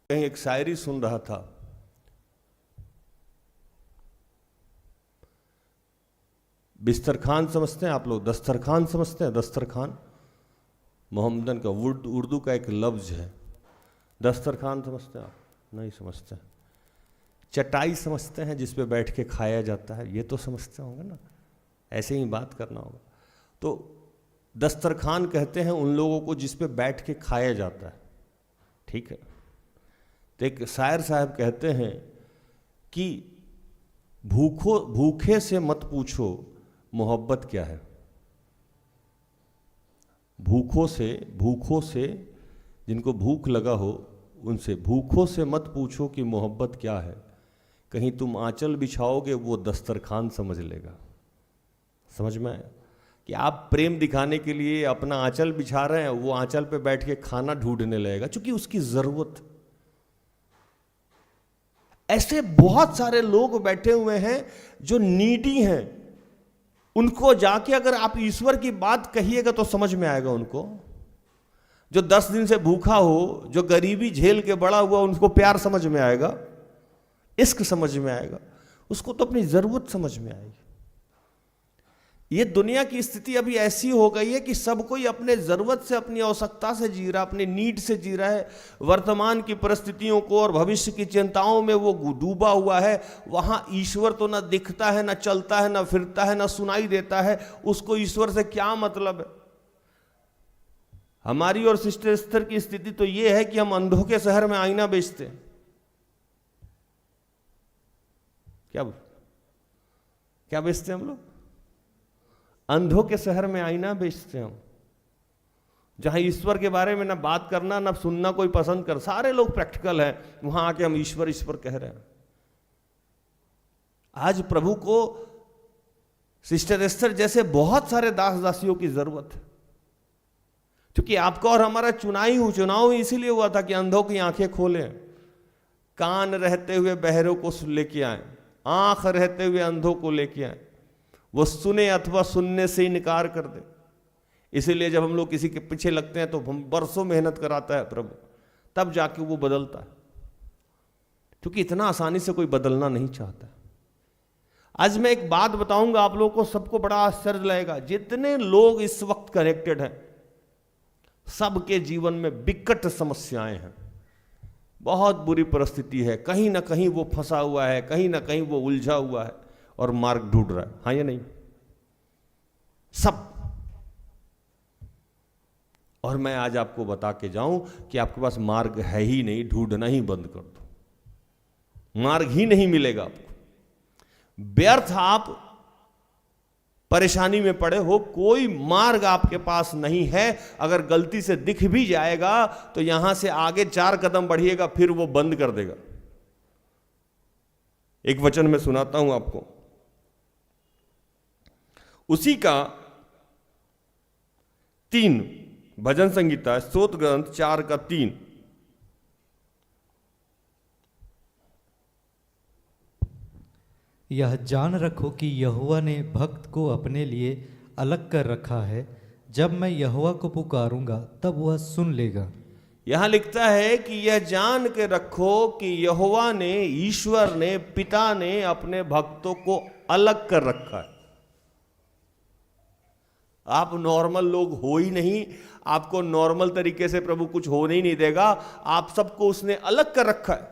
कहीं एक शायरी सुन रहा था। बिस्तरखान समझते हैं आप लोग? दस्तरखान समझते हैं? दस्तरखान मोहम्मदन का उर्दू का एक लफ्ज है। दस्तरखान समझते हैं आप? नहीं समझते। चटाई समझते हैं जिस पे बैठ के खाया जाता है? ये तो समझते होंगे ना। ऐसे ही बात करना होगा। तो दस्तरखान कहते हैं उन लोगों को जिस पे बैठ के खाया जाता है। ठीक है। तो एक शायर साहब कहते हैं कि भूखे से मत पूछो मोहब्बत क्या है। भूखों से जिनको भूख लगा हो उनसे, भूखों से मत पूछो कि मोहब्बत क्या है। कहीं तुम आंचल बिछाओगे वो दस्तरखान समझ लेगा। समझ में आया कि आप प्रेम दिखाने के लिए अपना आंचल बिछा रहे हैं, वो आंचल पे बैठ के खाना ढूंढने लगेगा क्योंकि उसकी जरूरत। ऐसे बहुत सारे लोग बैठे हुए हैं जो नीडी हैं, उनको जाके अगर आप ईश्वर की बात कहिएगा तो समझ में आएगा उनको। जो 10 दिन से भूखा हो, जो गरीबी झेल के बड़ा हुआ, उनको प्यार समझ में आएगा, इश्क समझ में आएगा, उसको तो अपनी जरूरत समझ में आएगी। ये दुनिया की स्थिति अभी ऐसी हो गई है कि सब कोई अपने जरूरत से, अपनी आवश्यकता से जी रहा, अपने नीड से जी रहा है। वर्तमान की परिस्थितियों को और भविष्य की चिंताओं में वो डूबा हुआ है। वहां ईश्वर तो ना दिखता है, ना चलता है, ना फिरता है, ना सुनाई देता है। उसको ईश्वर से क्या मतलब है। हमारी और सिस्टर एस्थर की स्थिति तो ये है कि हम अंधों के शहर में आईना बेचते हैं। क्या बेचते हैं हम लोग? अंधों के शहर में आईना बेचते हैं हम, जहां ईश्वर के बारे में ना बात करना ना सुनना कोई पसंद कर। सारे लोग प्रैक्टिकल हैं, वहां आके हम ईश्वर ईश्वर कह रहे हैं। आज प्रभु को सिस्टर एस्थर जैसे बहुत सारे दास दासियों की जरूरत है, क्योंकि आपका और हमारा चुनाव इसीलिए हुआ था कि अंधों की आंखें खोलें, कान रहते हुए बहरों को लेके आए, आंख रहते हुए अंधों को लेके आए, वो सुने अथवा सुनने से इनकार कर दे। इसीलिए जब हम लोग किसी के पीछे लगते हैं तो हम बरसों मेहनत कराता है प्रभु, तब जाके वो बदलता है, क्योंकि इतना आसानी से कोई बदलना नहीं चाहता। आज मैं एक बात बताऊंगा आप लोगों को, सबको बड़ा आश्चर्य लगेगा। जितने लोग इस वक्त कनेक्टेड हैं, सबके जीवन में विकट समस्याएं हैं, बहुत बुरी परिस्थिति है, कहीं ना कहीं वो फंसा हुआ है, कहीं ना कहीं वो उलझा हुआ है और मार्ग ढूंढ रहा है। हाँ या नहीं? सब। और मैं आज आपको बता के जाऊं कि आपके पास मार्ग है ही नहीं, ढूंढना ही बंद कर दो, मार्ग ही नहीं मिलेगा आपको। व्यर्थ आप परेशानी में पड़े हो, कोई मार्ग आपके पास नहीं है। अगर गलती से दिख भी जाएगा तो यहां से आगे 4 कदम बढ़िएगा, फिर वो बंद कर देगा। एक वचन में सुनाता हूं आपको, उसी का 3 भजन संगीता स्तोत्र ग्रंथ 4 का 3। यह जान रखो कि यहोवा ने भक्त को अपने लिए अलग कर रखा है। जब मैं यहोवा को पुकारूंगा तब वह सुन लेगा। यहां लिखता है कि यह जान के रखो कि यहोवा ने, ईश्वर ने, पिता ने अपने भक्तों को अलग कर रखा है। आप नॉर्मल लोग हो ही नहीं, आपको नॉर्मल तरीके से प्रभु कुछ होने ही नहीं देगा। आप सबको उसने अलग कर रखा है।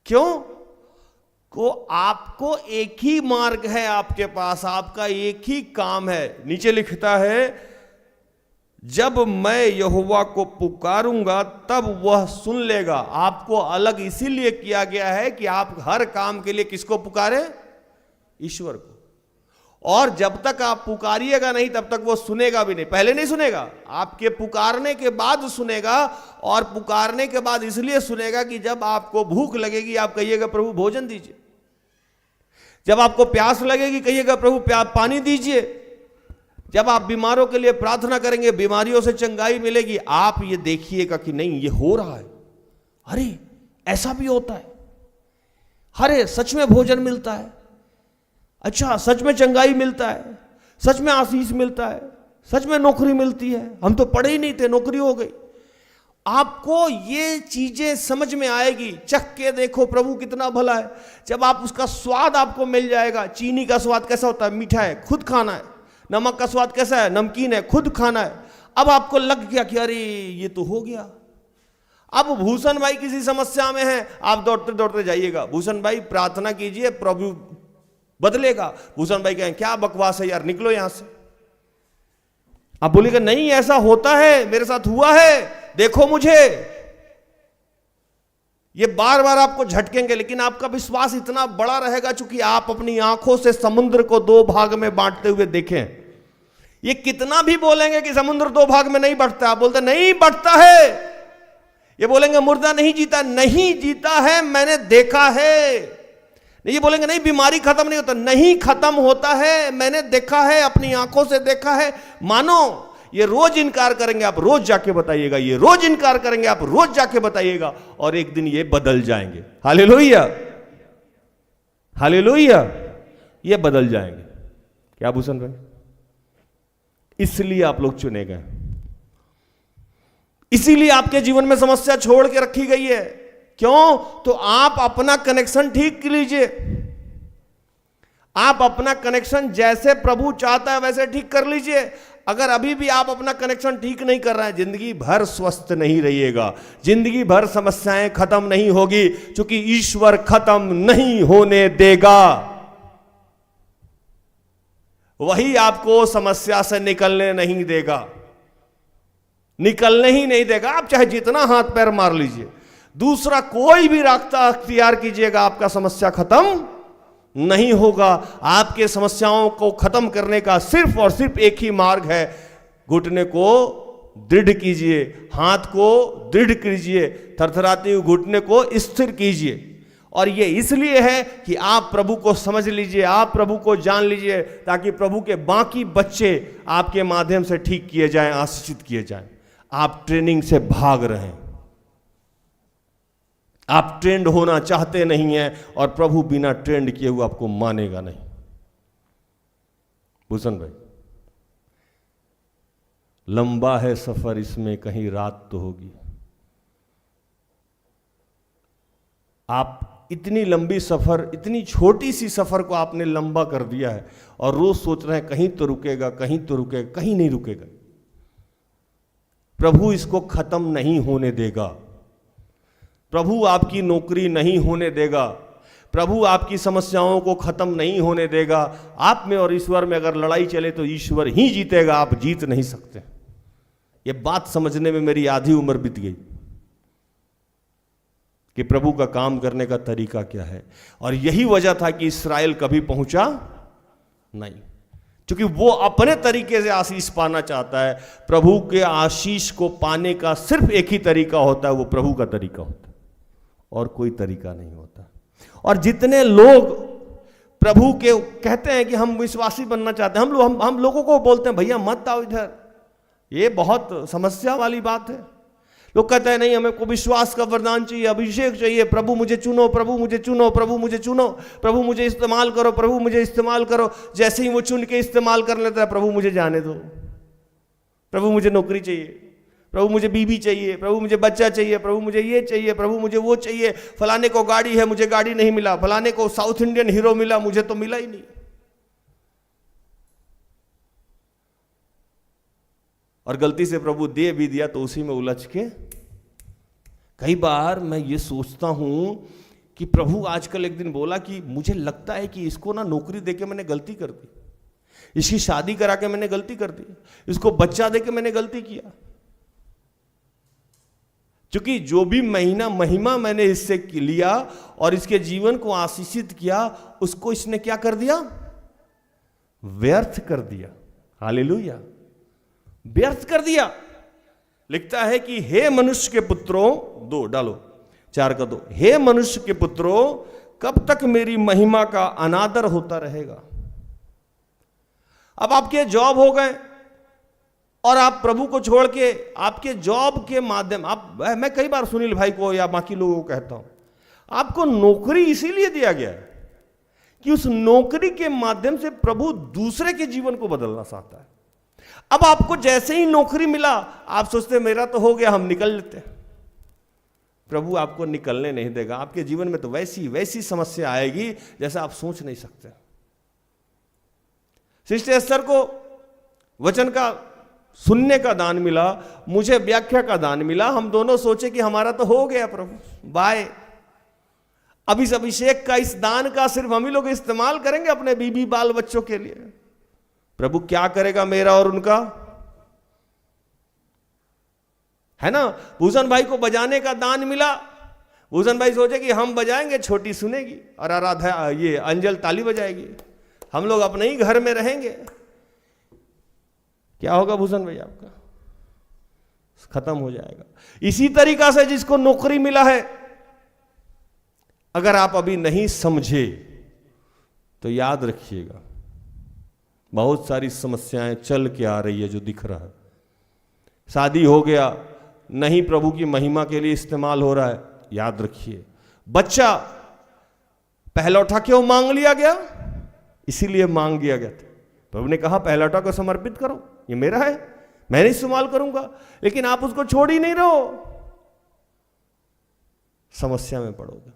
क्यों? को आपको एक ही मार्ग है आपके पास, आपका एक ही काम है। नीचे लिखता है, जब मैं यहोवा को पुकारूंगा तब वह सुन लेगा। आपको अलग इसीलिए किया गया है कि आप हर काम के लिए किसको पुकारे? ईश्वर को। और जब तक आप पुकारिएगा नहीं तब तक वो सुनेगा भी नहीं। पहले नहीं सुनेगा, आपके पुकारने के बाद सुनेगा। और पुकारने के बाद इसलिए सुनेगा कि जब आपको भूख लगेगी आप कहिएगा प्रभु भोजन दीजिए, जब आपको प्यास लगेगी कहिएगा प्रभु पानी दीजिए, जब आप बीमारों के लिए प्रार्थना करेंगे बीमारियों से चंगाई मिलेगी। आप ये देखिएगा कि नहीं ये हो रहा है, अरे ऐसा भी होता है, अरे सच में भोजन मिलता है, अच्छा सच में चंगाई मिलता है, सच में आशीष मिलता है, सच में नौकरी मिलती है, हम तो पढ़े ही नहीं थे नौकरी हो गई। आपको ये चीजें समझ में आएगी। चख के देखो प्रभु कितना भला है। जब आप उसका स्वाद आपको मिल जाएगा, चीनी का स्वाद कैसा होता है? मीठा है, खुद खाना है। नमक का स्वाद कैसा है? नमकीन है, खुद खाना है। अब आपको लग गया कि अरे ये तो हो गया। अब भूषण भाई किसी समस्या में है, आप दौड़ते दौड़ते जाइएगा, भूषण भाई प्रार्थना कीजिए प्रभु बदलेगा। भूषण भाई कहें क्या बकवास है यार, निकलो यहां से। आप बोलेगा नहीं ऐसा होता है, मेरे साथ हुआ है, देखो मुझे। ये बार बार आपको झटकेंगे, लेकिन आपका विश्वास इतना बड़ा रहेगा चूंकि आप अपनी आंखों से समुद्र को 2 भाग में बांटते हुए देखें। ये कितना भी बोलेंगे कि समुद्र 2 भाग में नहीं बढ़ता, आप बोलते नहीं बढ़ता है। ये बोलेंगे मुर्दा नहीं जीता, नहीं जीता है, मैंने देखा है। नहीं, ये बोलेंगे नहीं बीमारी खत्म नहीं होता, नहीं खत्म होता है। मैंने देखा है, अपनी आंखों से देखा है। मानो ये रोज इनकार करेंगे, आप रोज जाके बताइएगा, ये रोज इनकार करेंगे, आप रोज जाके बताइएगा, और एक दिन ये बदल जाएंगे। हालेलुया, हालेलुया, ये बदल जाएंगे। क्या भूषण भाई? इसलिए आप लोग चुने गए, इसीलिए आपके जीवन में समस्या छोड़ के रखी गई है। क्यों? तो आप अपना कनेक्शन ठीक लीजिए। आप अपना कनेक्शन जैसे प्रभु चाहता है वैसे ठीक कर लीजिए। अगर अभी भी आप अपना कनेक्शन ठीक नहीं कर रहे हैं, जिंदगी भर स्वस्थ नहीं रहिएगा, जिंदगी भर समस्याएं खत्म नहीं होगी, क्योंकि ईश्वर खत्म नहीं होने देगा। वही आपको समस्या से निकलने नहीं देगा, निकलने ही नहीं देगा। आप चाहे जितना हाथ पैर मार लीजिए, दूसरा कोई भी रास्ता अख्तियार कीजिएगा, आपका समस्या खत्म नहीं होगा। आपके समस्याओं को खत्म करने का सिर्फ और सिर्फ एक ही मार्ग है। घुटने को दृढ़ कीजिए, हाथ को दृढ़ कीजिए, थरथराते हुए घुटने को स्थिर कीजिए। और ये इसलिए है कि आप प्रभु को समझ लीजिए, आप प्रभु को जान लीजिए, ताकि प्रभु के बाकी बच्चे आपके माध्यम से ठीक किए जाएं, आशीषित किए जाएं। आप ट्रेनिंग से भाग रहे हैं, आप ट्रेंड होना चाहते नहीं हैं, और प्रभु बिना ट्रेंड किए हुए आपको मानेगा नहीं। भूषण भाई, लंबा है सफर, इसमें कहीं रात तो होगी। आप इतनी लंबी सफर, इतनी छोटी सी सफर को आपने लंबा कर दिया है, और रोज सोच रहे हैं कहीं तो रुकेगा, कहीं तो रुकेगा, कहीं नहीं रुकेगा। प्रभु इसको खत्म नहीं होने देगा। प्रभु आपकी नौकरी नहीं होने देगा, प्रभु आपकी समस्याओं को खत्म नहीं होने देगा। आप में और ईश्वर में अगर लड़ाई चले तो ईश्वर ही जीतेगा, आप जीत नहीं सकते। ये बात समझने में मेरी आधी उम्र बीत गई कि प्रभु का काम करने का तरीका क्या है। और यही वजह था कि इस्राएल कभी पहुंचा नहीं, क्योंकि वो अपने तरीके से आशीष पाना चाहता है। प्रभु के आशीष को पाने का सिर्फ एक ही तरीका होता है, वो प्रभु का तरीका होता है, और कोई तरीका नहीं होता। और जितने लोग प्रभु के कहते हैं कि हम विश्वासी बनना चाहते हैं, हम लोगों को बोलते हैं भैया मत आओ इधर, ये बहुत समस्या वाली बात है। लोग कहते हैं नहीं, हमें को विश्वास का वरदान चाहिए, अभिषेक चाहिए, प्रभु मुझे चुनो, प्रभु मुझे चुनो, प्रभु मुझे चुनो, प्रभु मुझे इस्तेमाल करो, प्रभु मुझे इस्तेमाल करो। जैसे ही वो चुन के इस्तेमाल कर लेता है, प्रभु मुझे जाने दो, प्रभु मुझे नौकरी चाहिए, प्रभु मुझे बीवी चाहिए, प्रभु मुझे बच्चा चाहिए, प्रभु मुझे ये चाहिए, प्रभु मुझे वो चाहिए। फलाने को गाड़ी है, मुझे गाड़ी नहीं मिला, फलाने को साउथ इंडियन हीरो मिला, मुझे तो मिला ही नहीं। और गलती से प्रभु दे भी दिया तो उसी में उलझ के कई बार मैं ये सोचता हूं कि प्रभु आजकल एक दिन बोला कि मुझे लगता है कि इसको ना नौकरी देके मैंने गलती कर दी, इसकी शादी करा के मैंने गलती कर दी, इसको बच्चा देके मैंने गलती किया। क्योंकि जो भी महिमा मैंने इससे लिया और इसके जीवन को आशीषित किया, उसको इसने क्या कर दिया? व्यर्थ कर दिया। हालेलुया, व्यर्थ कर दिया। लिखता है कि हे मनुष्य के पुत्रों, 2 डालो 4 का 2, हे मनुष्य के पुत्रों कब तक मेरी महिमा का अनादर होता रहेगा। अब आपके जॉब हो गए और आप प्रभु को छोड़ के आपके जॉब के माध्यम मैं कई बार सुनील भाई को या बाकी लोगों को कहता हूं, आपको नौकरी इसीलिए दिया गया है कि उस नौकरी के माध्यम से प्रभु दूसरे के जीवन को बदलना चाहता है। अब आपको जैसे ही नौकरी मिला, आप सोचते मेरा तो हो गया, हम निकल लेते हैं। प्रभु आपको निकलने नहीं देगा। आपके जीवन में तो वैसी समस्या आएगी जैसे आप सोच नहीं सकते। सिस्टर एस्तर को वचन का सुनने का दान मिला, मुझे व्याख्या का दान मिला। हम दोनों सोचे कि हमारा तो हो गया प्रभु, बाय। अब इस अभिषेक का, इस दान का सिर्फ हम ही लोग इस्तेमाल करेंगे अपने बीबी बाल बच्चों के लिए। प्रभु क्या करेगा मेरा और उनका, है ना। भूषण भाई को बजाने का दान मिला। भूषण भाई सोचे कि हम बजाएंगे, छोटी सुनेगी और आराधा ये अंजल ताली बजाएगी, हम लोग अपने ही घर में रहेंगे। क्या होगा भूषण भाई? आपका खत्म हो जाएगा। इसी तरीका से जिसको नौकरी मिला है, अगर आप अभी नहीं समझे तो याद रखिएगा, बहुत सारी समस्याएं चल के आ रही है जो दिख रहा है। शादी हो गया, नहीं प्रभु की महिमा के लिए इस्तेमाल हो रहा है, याद रखिए। बच्चा पहला उठा क्यों मांग लिया गया? इसीलिए मांग दिया गया था। प्रभु ने कहा पहला उठा को समर्पित करो, ये मेरा है, मैं इस्तेमाल करूंगा, लेकिन आप उसको छोड़ ही नहीं रहो, समस्या में पड़ोगे।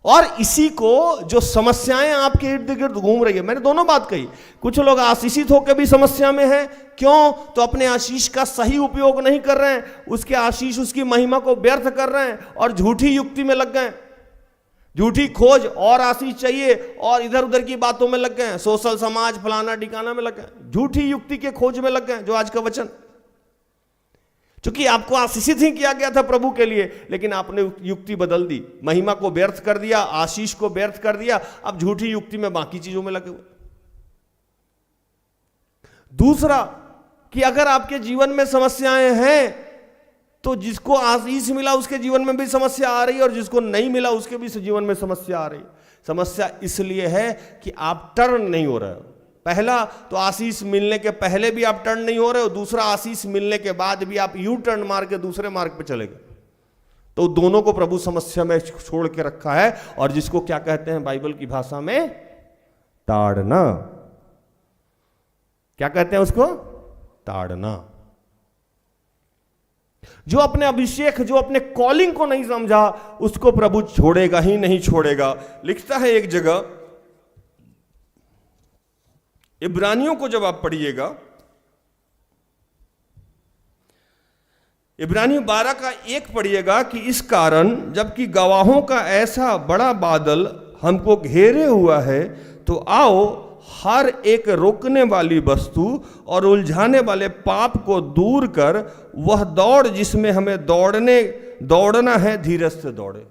और इसी को जो समस्याएं आपके इर्द गिर्द घूम रही है, मैंने दोनों बात कही, कुछ लोग आशीषित होकर भी समस्या में हैं। क्यों? तो अपने आशीष का सही उपयोग नहीं कर रहे हैं, उसके आशीष, उसकी महिमा को व्यर्थ कर रहे हैं और झूठी युक्ति में लग गए, झूठी खोज और आशीष चाहिए और इधर उधर की बातों में लग गए, सोशल समाज फलाना ठिकाना में लग गए, झूठी युक्ति के खोज में लग गए। जो आज का वचन, क्योंकि आपको आशीषित ही किया गया था प्रभु के लिए, लेकिन आपने युक्ति बदल दी, महिमा को व्यर्थ कर दिया, आशीष को व्यर्थ कर दिया, अब झूठी युक्ति में बाकी चीजों में लगे हुए। दूसरा कि अगर आपके जीवन में समस्याएं हैं तो जिसको आशीष मिला उसके जीवन में भी समस्या आ रही है और जिसको नहीं मिला उसके भी जीवन में समस्या आ रही है। समस्या इसलिए है कि आप टर्न नहीं हो रहे हो। पहला तो आशीष मिलने के पहले भी आप टर्न नहीं हो रहे हो, दूसरा आशीष मिलने के बाद भी आप यू टर्न मार के दूसरे मार्ग पे चले गए। तो दोनों को प्रभु समस्या में छोड़ के रखा है, और जिसको क्या कहते हैं बाइबल की भाषा में, ताड़ना। क्या कहते हैं उसको? ताड़ना। जो अपने अभिषेक, जो अपने कॉलिंग को नहीं समझा, उसको प्रभु छोड़ेगा ही नहीं छोड़ेगा। लिखता है एक जगह, इब्रानियों को जब आप पढ़िएगा, इब्रानियों 12 का 1 पढ़िएगा कि इस कारण जबकि गवाहों का ऐसा बड़ा बादल हमको घेरे हुआ है, तो आओ हर एक रोकने वाली वस्तु और उलझाने वाले पाप को दूर कर वह दौड़ जिसमें हमें दौड़ना है, धीरज से दौड़े।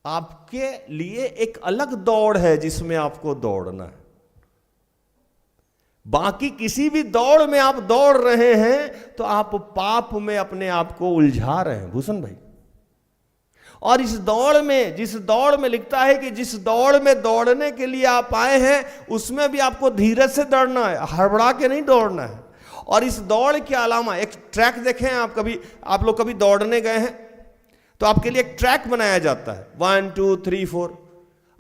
आपके लिए एक अलग दौड़ है जिसमें आपको दौड़ना है। बाकी किसी भी दौड़ में आप दौड़ रहे हैं तो आप पाप में अपने आप को उलझा रहे हैं भूषण भाई। और इस दौड़ में, जिस दौड़ में लिखता है कि जिस दौड़ में दौड़ने के लिए आप आए हैं, उसमें भी आपको धीरज से दौड़ना है, हड़बड़ा के नहीं दौड़ना है। और इस दौड़ के अलावा एक ट्रैक देखें आप लोग कभी दौड़ने गए हैं तो आपके लिए एक ट्रैक बनाया जाता है, 1 2 3 4।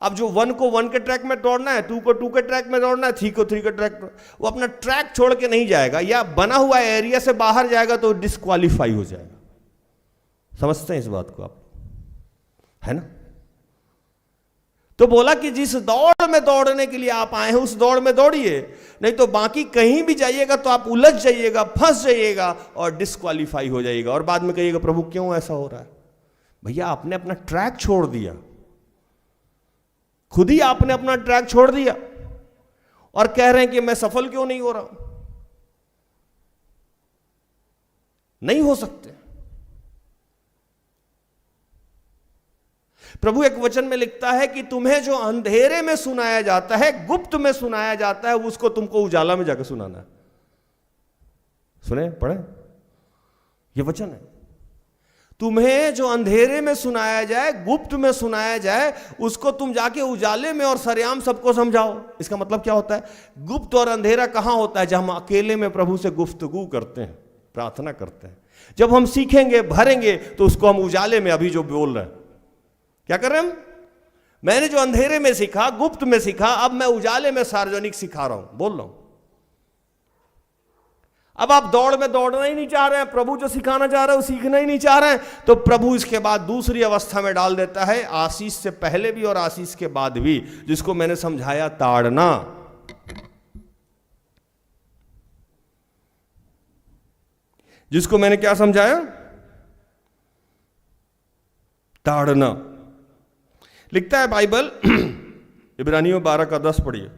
अब जो 1 को 1 के ट्रैक में दौड़ना है, 2 को 2 के ट्रैक में दौड़ना है, 3 को 3 के ट्रैक में, वो अपना ट्रैक छोड़ के नहीं जाएगा, या बना हुआ एरिया से बाहर जाएगा तो डिस्क्वालीफाई हो जाएगा। समझते हैं इस बात को आप, है ना? तो बोला कि जिस दौड़ में दौड़ने के लिए आप आए हैं उस दौड़ में दौड़िए, नहीं तो बाकी कहीं भी जाइएगा तो आप उलझ जाइएगा, फंस जाइएगा और डिस्क्वालीफाई हो जाइएगा। और बाद में कहिएगा प्रभु क्यों ऐसा हो रहा है? भैया आपने अपना ट्रैक छोड़ दिया, खुद ही आपने अपना ट्रैक छोड़ दिया और कह रहे हैं कि मैं सफल क्यों नहीं हो रहा हूं। नहीं हो सकते। प्रभु एक वचन में लिखता है कि तुम्हें जो अंधेरे में सुनाया जाता है, गुप्त में सुनाया जाता है, उसको तुमको उजाला में जाकर सुनाना है। सुने, पढ़े, ये वचन है। तुम्हें जो अंधेरे में सुनाया जाए, गुप्त में सुनाया जाए, उसको तुम जाके उजाले में और सरेआम सबको समझाओ। इसका मतलब क्या होता है? गुप्त और अंधेरा कहां होता है? जब हम अकेले में प्रभु से गुफ्तगू करते हैं, प्रार्थना करते हैं। जब हम सीखेंगे, भरेंगे, तो उसको हम उजाले में, अभी जो बोल रहे हैं, क्या कर रहे हैं हम? मैंने जो अंधेरे में सीखा, गुप्त में सीखा, अब मैं उजाले में सार्वजनिक सिखा रहा हूं, बोल रहा हूं। अब आप दौड़ में दौड़ना ही नहीं चाह रहे हैं, प्रभु जो सिखाना चाह रहे हैं वो सीखना ही नहीं चाह रहे हैं, तो प्रभु इसके बाद दूसरी अवस्था में डाल देता है, आशीष से पहले भी और आशीष के बाद भी, जिसको मैंने समझाया ताड़ना। जिसको मैंने क्या समझाया? ताड़ना। लिखता है बाइबल, इब्रानियों 12 का 10 पढ़िए।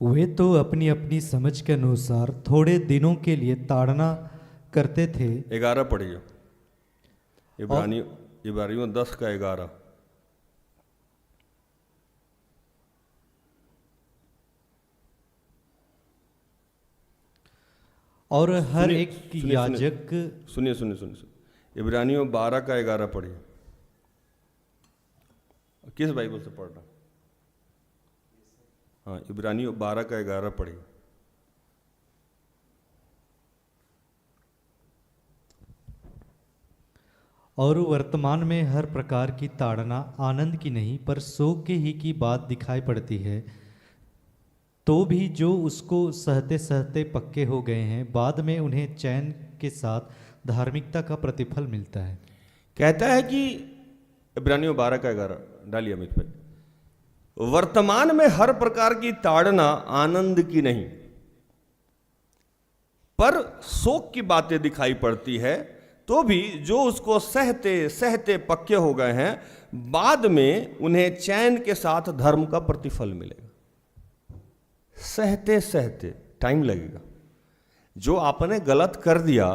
वे तो अपनी अपनी समझ के अनुसार थोड़े दिनों के लिए ताड़ना करते थे। 11 पढ़िए, इब्रानियों 10 का 11। और हर सुनिए, एक सुनिए, याजक सुनिए सुनिए सुनिए सुनिए इब्रानियों 12 का 11 पढ़िए। किस बाइबल से पढ़ रहा? हाँ, इब्रानियों 12 का 11 पढ़िए। और वर्तमान में हर प्रकार की ताड़ना आनंद की नहीं पर शोक के ही की बात दिखाई पड़ती है, तो भी जो उसको सहते सहते पक्के हो गए हैं बाद में उन्हें चैन के साथ धार्मिकता का प्रतिफल मिलता है। कहता है कि इब्रानियों 12 का 11 डालिए अमित भाई, वर्तमान में हर प्रकार की ताड़ना आनंद की नहीं पर शोक की बातें दिखाई पड़ती है, तो भी जो उसको सहते सहते पक्के हो गए हैं बाद में उन्हें चैन के साथ धर्म का प्रतिफल मिलेगा। सहते सहते टाइम लगेगा। जो आपने गलत कर दिया,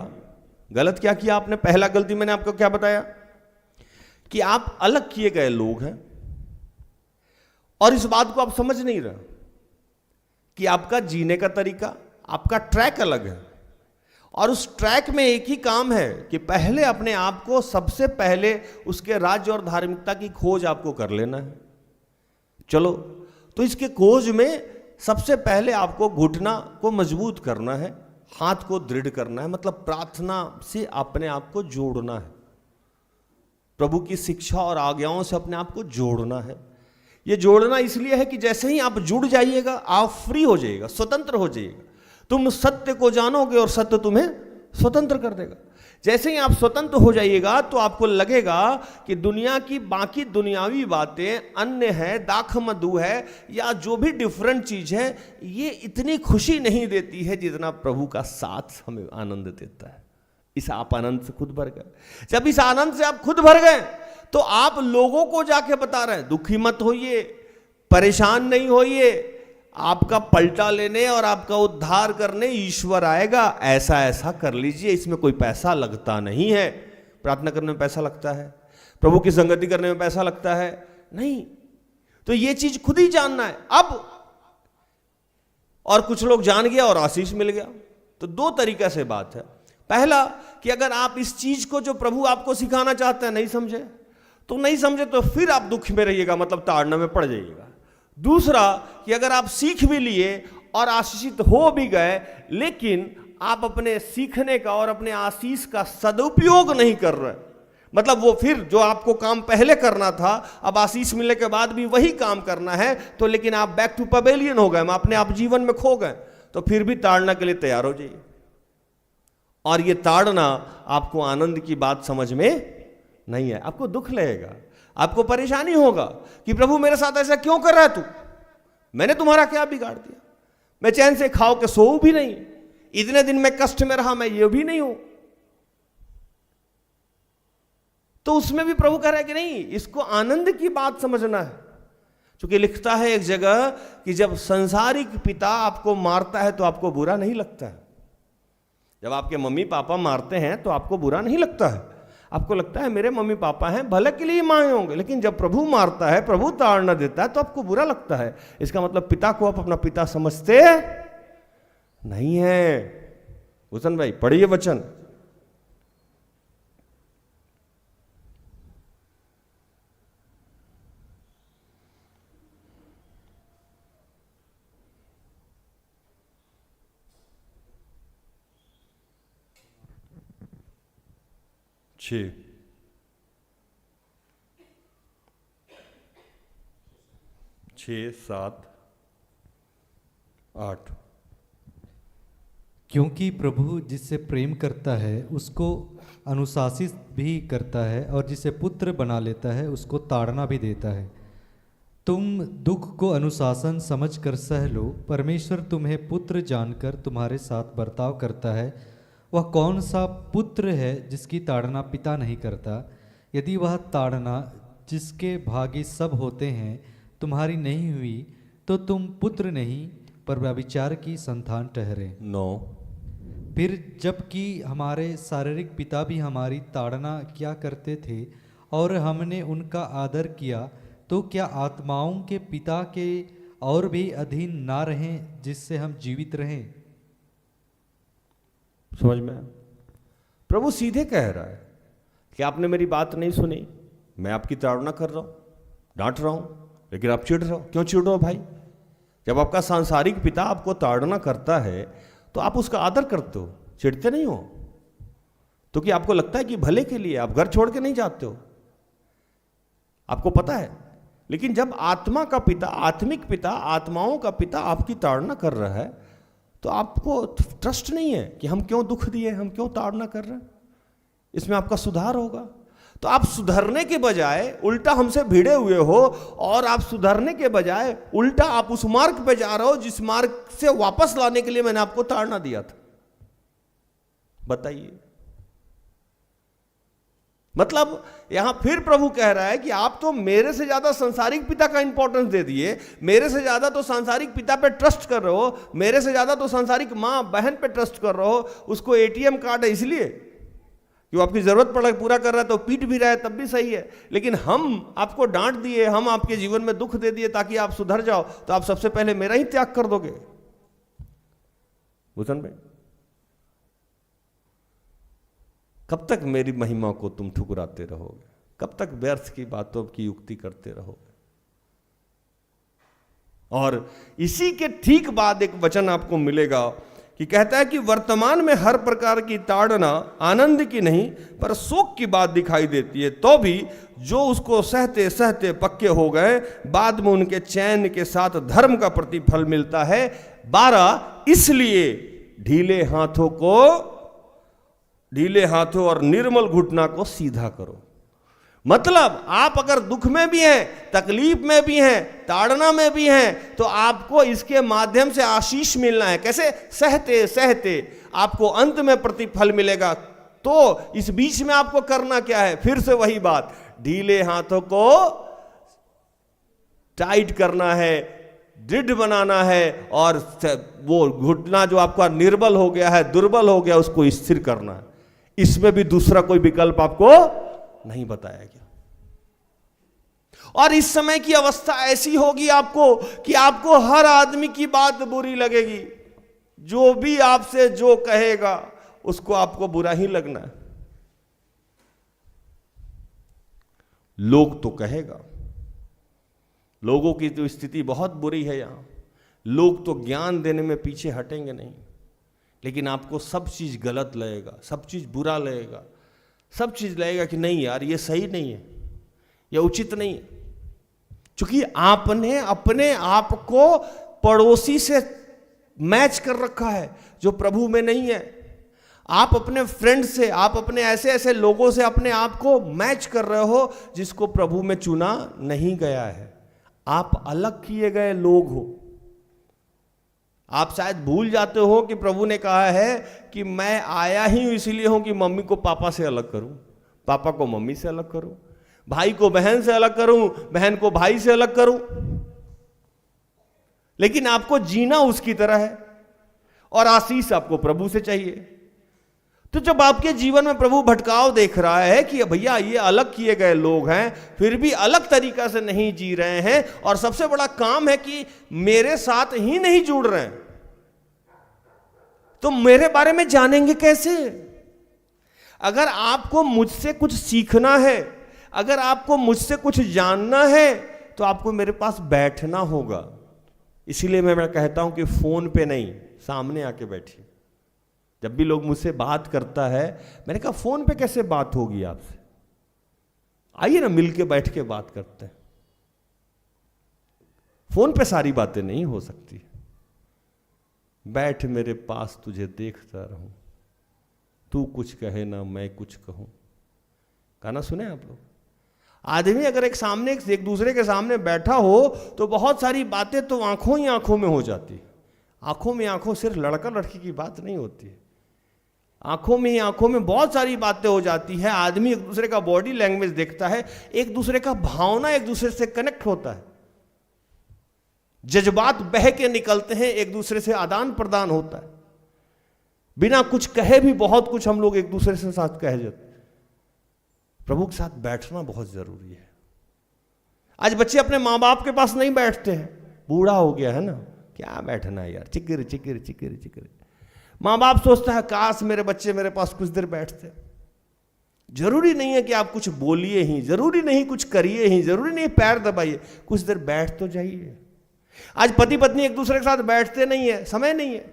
गलत क्या किया आपने? पहला गलती मैंने आपको क्या बताया कि आप अलग किए गए लोग हैं और इस बात को आप समझ नहीं रहे कि आपका जीने का तरीका, आपका ट्रैक अलग है और उस ट्रैक में एक ही काम है कि पहले अपने आप को सबसे पहले उसके राज्य और धार्मिकता की खोज आपको कर लेना है। चलो, तो इसके खोज में सबसे पहले आपको घुटना को मजबूत करना है, हाथ को दृढ़ करना है, मतलब प्रार्थना से अपने आप को जोड़ना है, प्रभु की शिक्षा और आज्ञाओं से अपने आप को जोड़ना है। ये जोड़ना इसलिए है कि जैसे ही आप जुड़ जाइएगा आप फ्री हो जाइएगा, स्वतंत्र हो जाइएगा। तुम सत्य को जानोगे और सत्य तुम्हें स्वतंत्र कर देगा। जैसे ही आप स्वतंत्र हो जाइएगा तो आपको लगेगा कि दुनिया की बाकी दुनियावी बातें, अन्य है, दाख मधु है या जो भी डिफरेंट चीज है, ये इतनी खुशी नहीं देती है जितना प्रभु का साथ हमें आनंद देता है। इस आप आनंद से खुद भर गए। जब इस आनंद से आप खुद भर गए तो आप लोगों को जाके बता रहे हैं दुखी मत होइए, परेशान नहीं होइए, आपका पलटा लेने और आपका उद्धार करने ईश्वर आएगा, ऐसा ऐसा कर लीजिए, इसमें कोई पैसा लगता नहीं है। प्रार्थना करने में पैसा लगता है, प्रभु की संगति करने में पैसा लगता है नहीं। तो ये चीज खुद ही जानना है अब। और कुछ लोग जान गया और आशीष मिल गया। तो दो तरीके से बात है। पहला कि अगर आप इस चीज को जो प्रभु आपको सिखाना चाहते हैं नहीं समझे तो फिर आप दुख में रहिएगा, मतलब ताड़ना में पड़ जाइएगा। दूसरा कि अगर आप सीख भी लिए और आशीषित हो भी गए लेकिन आप अपने सीखने का और अपने आशीष का सदुपयोग नहीं कर रहे, मतलब वो फिर जो आपको काम पहले करना था अब आशीष मिलने के बाद भी वही काम करना है, तो लेकिन आप बैक टू पवेलियन हो गए, अपने आप जीवन में खो गए, तो फिर भी ताड़ना के लिए तैयार हो जाइए। और ये ताड़ना आपको आनंद की बात समझ में नहीं है, आपको दुख लगेगा, आपको परेशानी होगा कि प्रभु मेरे साथ ऐसा क्यों कर रहा है तू, मैंने तुम्हारा क्या बिगाड़ दिया, मैं चैन से खाओ के सोऊं भी नहीं, इतने दिन मैं कष्ट में रहा, मैं ये भी नहीं हूं। तो उसमें भी प्रभु कह रहा है कि नहीं, इसको आनंद की बात समझना है। क्योंकि लिखता है एक जगह कि जब संसारिक पिता आपको मारता है तो आपको बुरा नहीं लगता है, जब आपके मम्मी पापा मारते हैं तो आपको बुरा नहीं लगता है, आपको लगता है मेरे मम्मी पापा हैं, भले के लिए मारे होंगे। लेकिन जब प्रभु मारता है, प्रभु ताड़ना देता है तो आपको बुरा लगता है। इसका मतलब पिता को आप अपना पिता समझते नहीं है। भूषण भाई पढ़िए वचन। छः 7 8 क्योंकि प्रभु जिससे प्रेम करता है उसको अनुशासित भी करता है और जिसे पुत्र बना लेता है उसको ताड़ना भी देता है। तुम दुख को अनुशासन समझकर सह लो, परमेश्वर तुम्हें पुत्र जानकर तुम्हारे साथ बर्ताव करता है। वह कौन सा पुत्र है जिसकी ताड़ना पिता नहीं करता? यदि वह ताड़ना जिसके भागी सब होते हैं तुम्हारी नहीं हुई तो तुम पुत्र नहीं पर व्यभिचार की संतान ठहरे। 9 फिर जबकि हमारे शारीरिक पिता भी हमारी ताड़ना किया करते थे और हमने उनका आदर किया, तो क्या आत्माओं के पिता के और भी अधीन ना रहें जिससे हम जीवित रहें? समझ में आया? प्रभु सीधे कह रहा है कि आपने मेरी बात नहीं सुनी, मैं आपकी ताड़ना कर रहा हूं, डांट रहा हूं, लेकिन आप चिढ़ रहे हो। क्यों चिढ़ रहे हो भाई? जब आपका सांसारिक पिता आपको ताड़ना करता है तो आप उसका आदर करते हो, चिढ़ते नहीं हो। तो कि आपको लगता है कि भले के लिए आप घर छोड़ के नहीं जाते हो, आपको पता है। लेकिन जब आत्मा का पिता, आत्मिक पिता, आत्माओं का पिता आपकी ताड़ना कर रहा है तो आपको ट्रस्ट नहीं है कि हम क्यों दुख दिए, हम क्यों ताड़ना कर रहे हैं, इसमें आपका सुधार होगा। तो आप सुधरने के बजाय उल्टा हमसे भिड़े हुए हो, और आप सुधरने के बजाय उल्टा आप उस मार्ग पे जा रहे हो जिस मार्ग से वापस लाने के लिए मैंने आपको ताड़ना दिया था। बताइए, मतलब यहां फिर प्रभु कह रहा है कि आप तो मेरे से ज्यादा सांसारिक पिता का इंपॉर्टेंस दे दिए, मेरे से ज्यादा तो सांसारिक पिता पे ट्रस्ट कर रहे हो, मेरे से ज्यादा तो सांसारिक मां बहन पे ट्रस्ट कर रहे हो। उसको एटीएम कार्ड है इसलिए कि वो आपकी जरूरत पड़ा पूरा कर रहा है तो पीट भी रहा है तब भी सही है। लेकिन हम आपको डांट दिए, हम आपके जीवन में दुख दे दिए ताकि आप सुधर जाओ, तो आप सबसे पहले मेरा ही त्याग कर दोगे। भूषण भाई, कब तक मेरी महिमा को तुम ठुकराते रहोगे? कब तक व्यर्थ की बातों की युक्ति करते रहोगे? और इसी के ठीक बाद एक वचन आपको मिलेगा कि कहता है कि वर्तमान में हर प्रकार की ताड़ना आनंद की नहीं पर शोक की बात दिखाई देती है, तो भी जो उसको सहते सहते पक्के हो गए बाद में उनके चैन के साथ धर्म का प्रतिफल मिलता है। 12 इसलिए ढीले हाथों और निर्मल घुटना को सीधा करो। मतलब आप अगर दुख में भी हैं, तकलीफ में भी हैं, ताड़ना में भी हैं, तो आपको इसके माध्यम से आशीष मिलना है। कैसे? सहते सहते आपको अंत में प्रतिफल मिलेगा। तो इस बीच में आपको करना क्या है? फिर से वही बात, ढीले हाथों को टाइट करना है, दृढ़ बनाना है, और वो घुटना जो आपका निर्बल हो गया है, दुर्बल हो गया, उसको स्थिर करना है। इसमें भी दूसरा कोई विकल्प आपको नहीं बताया गया। और इस समय की अवस्था ऐसी होगी आपको कि आपको हर आदमी की बात बुरी लगेगी। जो भी आपसे जो कहेगा उसको आपको बुरा ही लगना है। लोग तो कहेगा, लोगों की तो स्थिति बहुत बुरी है यहां। लोग तो ज्ञान देने में पीछे हटेंगे नहीं, लेकिन आपको सब चीज गलत लगेगा, सब चीज बुरा लगेगा, सब चीज लगेगा कि नहीं यार ये सही नहीं है, ये उचित नहीं है। क्योंकि आपने अपने आप को पड़ोसी से मैच कर रखा है जो प्रभु में नहीं है। आप अपने फ्रेंड से, आप अपने ऐसे ऐसे लोगों से अपने आप को मैच कर रहे हो जिसको प्रभु में चुना नहीं गया है। आप अलग किए गए लोग हो। आप शायद भूल जाते हो कि प्रभु ने कहा है कि मैं आया ही इसलिए हूं कि मम्मी को पापा से अलग करूं, पापा को मम्मी से अलग करूं, भाई को बहन से अलग करूं, बहन को भाई से अलग करूं। लेकिन आपको जीना उसकी तरह है और आशीष आपको प्रभु से चाहिए। तो जब आपके जीवन में प्रभु भटकाव देख रहा है कि भैया ये अलग किए गए लोग हैं, फिर भी अलग तरीका से नहीं जी रहे हैं, और सबसे बड़ा काम है कि मेरे साथ ही नहीं जुड़ रहे हैं, तो मेरे बारे में जानेंगे कैसे? अगर आपको मुझसे कुछ सीखना है, अगर आपको मुझसे कुछ जानना है, तो आपको मेरे पास बैठना होगा। इसीलिए मैं कहता हूं कि फोन पे नहीं, सामने आके बैठिए। जब भी लोग मुझसे बात करता है, मैंने कहा फोन पे कैसे बात होगी आपसे, आइए ना मिलके बैठ के बात करते हैं। फोन पे सारी बातें नहीं हो सकती। बैठ मेरे पास तुझे देखता रहूं, तू कुछ कहे ना मैं कुछ कहूं। गाना सुने आप लोग? आदमी अगर एक दूसरे के सामने बैठा हो तो बहुत सारी बातें तो आंखों ही आंखों में हो जाती। आंखों में आंखों सिर्फ लड़का लड़की की बात नहीं होती है, आंखों में ही आंखों में बहुत सारी बातें हो जाती है। आदमी एक दूसरे का बॉडी लैंग्वेज देखता है, एक दूसरे का भावना एक दूसरे से कनेक्ट होता है, जज्बात बह के निकलते हैं, एक दूसरे से आदान प्रदान होता है। बिना कुछ कहे भी बहुत कुछ हम लोग एक दूसरे से साथ कह जाते हैं। प्रभु के साथ बैठना बहुत जरूरी है। आज बच्चे अपने माँ बाप के पास नहीं बैठते हैं, बूढ़ा हो गया है ना, क्या बैठना है यार, चिकिर चिकिर चिकिर चिकिर। माँ बाप सोचता है काश मेरे बच्चे मेरे पास कुछ देर बैठते। जरूरी नहीं है कि आप कुछ बोलिए ही, जरूरी नहीं कुछ करिए ही, जरूरी नहीं पैर दबाइए, कुछ देर बैठ तो जाइए। आज पति पत्नी एक दूसरे के साथ बैठते नहीं है, समय नहीं है,